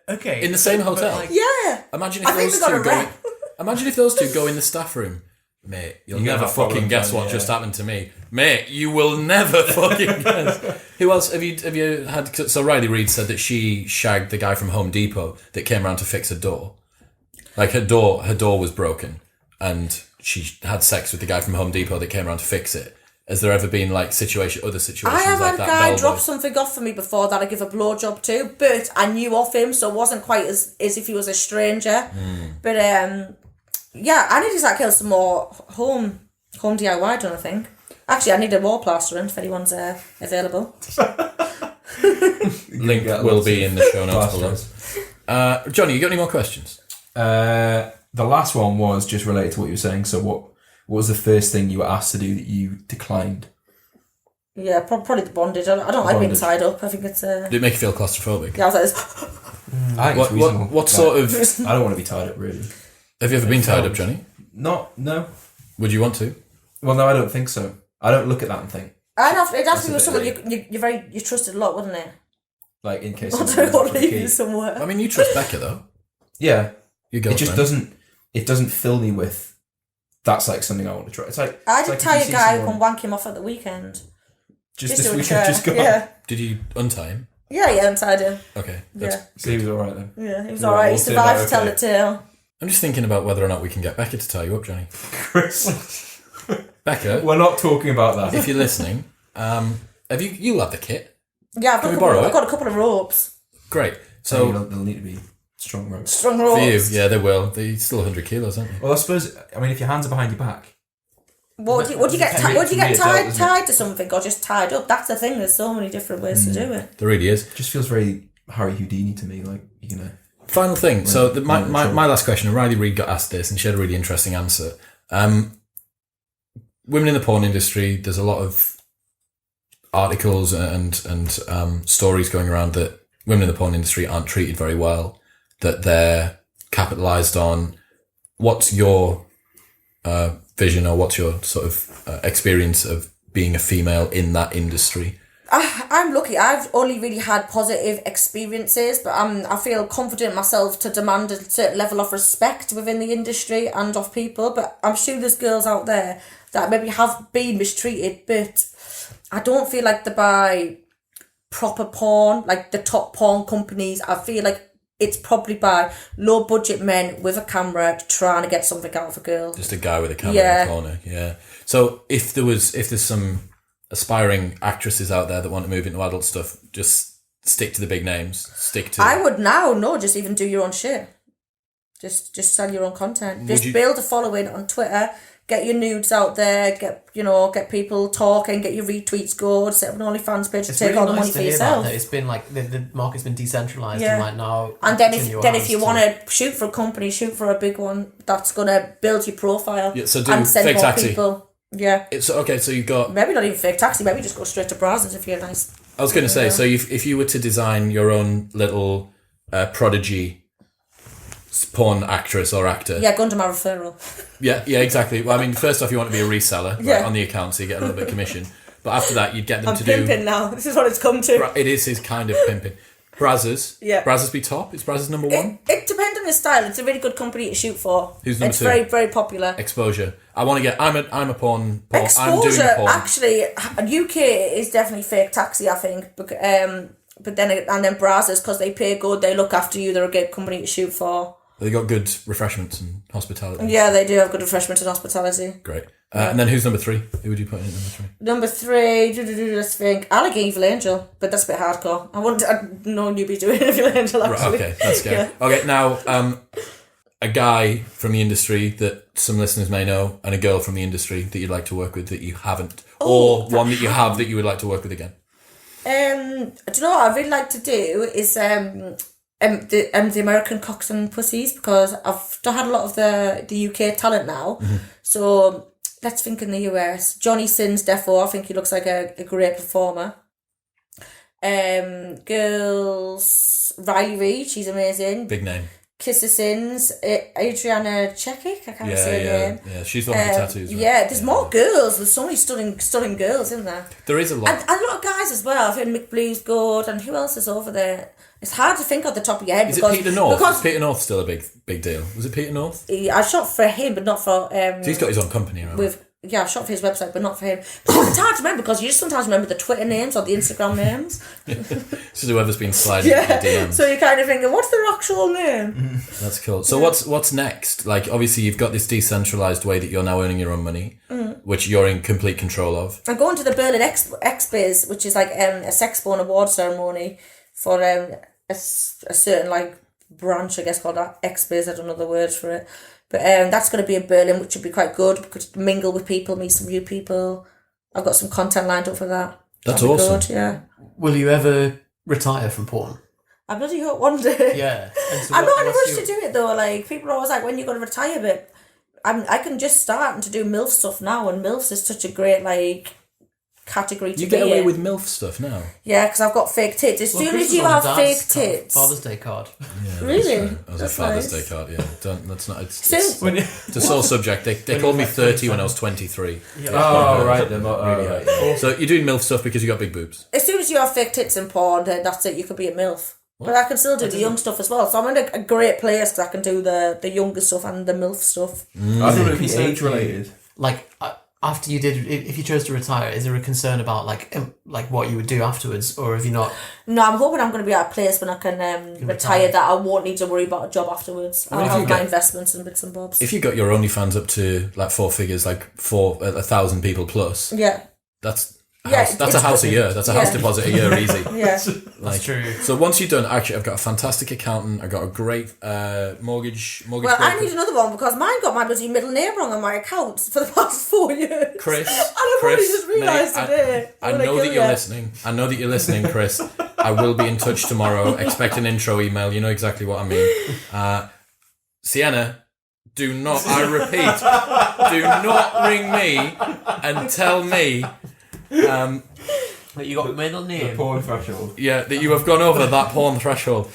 Okay. In the same But, hotel? like, Yeah. Imagine if I think those we got two a go. rep. Imagine if those two go in the staff room. Mate, you'll You're never gonna have fucking problems, guess man, what yeah. just happened to me. Mate, you will never fucking guess. Who else have you had? So Riley Reid said that she shagged the guy from Home Depot that came around to fix her door. Like her door was broken, and she had sex with the guy from Home Depot that came around to fix it. Has there ever been like other situations I have like had a that? guy Bellboy? drop something off for me before that I give a blowjob to, but I knew of him, so it wasn't quite as if he was a stranger. But yeah, I need to start killing some more home DIY done, I think. Actually, I need a wall plastering if anyone's available. Link will be in the show notes below. Johnny, you got any more questions? The last one was just related to what you were saying. So what was the first thing you were asked to do that you declined? Yeah, probably the bondage. I don't like being Bondage. tied up. I think it's Did it make you feel claustrophobic? yeah, I was like this. I think it's reasonable. What sort of... I don't want to be tied up, really. Have you ever been tied up, Johnny? No. Would you want to? Well, no, I don't think so. I don't look at that and think, It'd have to be That's a with someone bit you trusted a lot, wouldn't it? like, in case I someone don't comes up want with to a leave you key. somewhere. I mean, you trust Becca, though. Yeah. Your It girlfriend. just doesn't fill me with, that's like something I want to try. It's like... I it's did like if tie you a see guy up someone- and wank him off at the weekend. Just to this a weekend, chair. just gone. Yeah. Did you untie him? Yeah, untied him. Okay. Yeah. So he was alright then. Yeah, he was Yeah, alright. He we'll see survived that, to tell okay. the tale. I'm just thinking about whether or not we can get Becca to tie you up, Johnny. Chris. Becca, We're not talking about that. if you're listening, have you'll have the kit. Yeah, Can we borrow it? I've got a couple of ropes. Great. So So they'll need to be strong ropes. Strong for ropes. you, yeah, they will. They're still 100 kilos, aren't they? Well, I suppose, if your hands are behind your back, Would you get Can would you be get a belt, isn't it? tied to something or just tied up? That's the thing. There's so many different ways to do it. There really is. it just feels very Harry Houdini to me. Like, you're gonna... Final thing. So my trouble. last question, and Riley Reid got asked this, and she had a really interesting answer. Women in the porn industry, there's a lot of articles and stories going around that women in the porn industry aren't treated very well, that they're capitalised on. What's your vision, or what's your sort of experience of being a female in that industry? I'm lucky. I've only really had positive experiences, but I feel confident myself to demand a certain level of respect within the industry and of people. But I'm sure there's girls out there that maybe have been mistreated, but I don't feel like they buy proper porn, like the top porn companies. I feel like it's probably by low budget men with a camera trying to get something out of a girl. Just a guy with a camera Yeah. in the corner. Yeah. So if there's some aspiring actresses out there that want to move into adult stuff, just stick to the big names. Stick to... I would now, just even do your own shit. Just sell your own content. Just you- build a following on Twitter. Get your nudes out there. Get people talking. Get your retweets good. Set up an OnlyFans page. It's Take really all the nice money to for hear yourself. that it's been like the market's been decentralized Yeah. and like now. And then it's in your if hands you to- want to shoot for a company, shoot for a big one, that's gonna build your profile. Yeah, so do and send fake more taxi. people. Yeah. It's okay. So you've got... Maybe not even fake taxi. Maybe just go straight to browsers if you're nice. I was going to say, so if you were to design your own little prodigy porn actress or actor, Yeah, go under my referral. yeah, exactly. Well, I mean, first off, you want to be a reseller right, Yeah. on the account, so you get a little bit of commission. But after that, you'd get them I'm to pimping do... now. This is what it's come to. It is his kind of pimping. Brazzers. Yeah. Brazzers be top? Is Brazzers number one? It depends on your style. It's a really good company to shoot for. Who's number It's two? very, very popular. Exposure. I want to get... I'm a porn... I'm doing Exposure, a porn. actually, UK is definitely fake taxi, I think. But then browsers, because they pay good, they look after you, they're a good company to shoot for. They got good refreshments and hospitality. Yeah, they do have good refreshment and hospitality. Great. And then who's number three? Who would you put in at number three? Number 3, let's think. I like Evil Angel, but that's a bit hardcore. I'd known you'd be doing Evil Angel, actually. Right, okay, that's scary. Yeah. Okay, now, a guy from the industry that some listeners may know, and a girl from the industry that you'd like to work with that you haven't, or one that you have that you would like to work with again. Do you know what I'd really like to do is the American Cocks and Pussies, because I've had a lot of the UK talent now. Mm-hmm. So let's think in the US. Johnny Sins, defo, I think he looks like a great performer. Girls, Riley Reid, she's amazing. Big name. Kissa Sins, Adriana Chekic, I can't say her name. Yeah. She's the one with the tattoos, right? Yeah, there's more girls. There's so many stunning girls, isn't there? There is a lot. And a lot of guys as well. I've heard Mick Blue's good, and who else is over there? It's hard to think off the top of your head. Is it Peter North? Is Peter North still a big deal? Was it Peter North? I shot for him, but not for So he's got his own company, right? I shot for his website, but not for him. But it's hard to remember because you just sometimes remember the Twitter names or the Instagram names. So whoever's been sliding into the DMs. So you're kind of thinking, what's their actual name? That's cool. So what's next? Like, obviously you've got this decentralized way that you're now earning your own money, which you're in complete control of. I'm going to the Berlin X-Biz, which is like a sex porn award ceremony for a certain like branch, I guess, called X-Biz. I don't know the words for it. But that's going to be in Berlin, which would be quite good. We could mingle with people, meet some new people. I've got some content lined up for that. That's That'd be awesome. Good, yeah. Will you ever retire from porn? I bloody hope one day. Yeah. And so I'm not in a what's rush to do it though. Like, people are always like, when are you going to retire? But I can just start to do MILF stuff now, and MILFs is such a great like category to You be get away in. with MILF stuff now. Yeah, because I've got fake tits. As soon as you have fake tits, Father's Day card. Yeah, Really? That was That's a Father's nice. Day card. Yeah, that's not. It's Soon- a sore subject. They called me 30 when I was 23. Oh, right. They're not really high. So you're doing MILF stuff because you got big boobs. as soon as you have fake tits in porn, then that's it. You could be a MILF. But I can still do the young stuff as well. So I'm in a great place because I can do the younger stuff and the MILF stuff. I don't know if it's age related. Like after you did, if you chose to retire, is there a concern about like what you would do afterwards, or have you not? No, I'm hoping I'm going to be at a place when I can retire that I won't need to worry about a job afterwards. I'll have my investments and bits and bobs. If you got your OnlyFans up to like 4 figures, like 1,000 people plus, Yeah. that's Yeah, that's a house a year. That's a house deposit a year easy. Yeah. That's true. So once you're done, actually, I've got a fantastic accountant. I've got a great mortgage. Well, I need another one because mine got my bloody middle name wrong on my account for the past 4 years. Chris. And I've only just realised today. I know that you're listening. I know that you're listening, Chris. I will be in touch tomorrow. Expect an intro email. You know exactly what I mean. Sienna, do not, I repeat, do not ring me and tell me That you got middle name. The porn threshold. yeah, that you have gone over that porn threshold.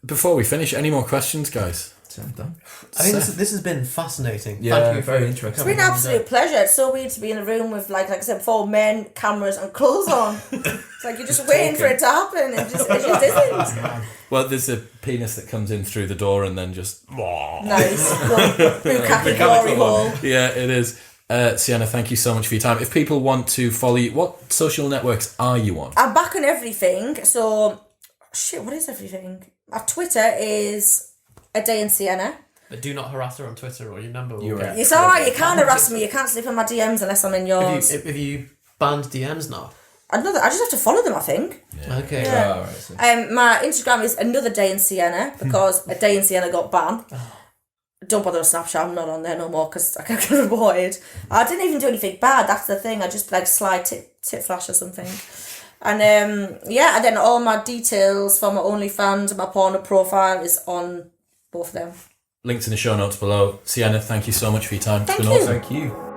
Before we finish, any more questions, guys? I'm done. I think this has been fascinating. Yeah, Thank you very for interesting. It's been an absolute pleasure. It's so weird to be in a room with, like I said before, men, cameras, and clothes on. It's like you're just waiting for it to happen. It just isn't. Well, there's a penis that comes in through the door and then just... Nice. Bukkake glory hole. Yeah, it is. Sienna, thank you so much for your time. If people want to follow you, what social networks are you on? I'm back on everything. So, what is everything? My Twitter is A Day in Sienna. But do not harass her on Twitter or your number will You're get... right. It's alright, you can't harass me. You can't slip in my DMs unless I'm in yours. Have you banned DMs now? I just have to follow them, I think. Okay. Yeah. Oh, right, so. My Instagram is Another Day in Sienna because A Day in Sienna got banned. Don't bother with Snapchat, I'm not on there no more because I can't get avoid. I didn't even do anything bad, that's the thing. I just like slide tit flash or something. And and then all my details for my OnlyFans and my porno profile is on both of them. Links in the show notes below. Sienna, thank you so much for your time. Thank It's been you. awesome. Thank you.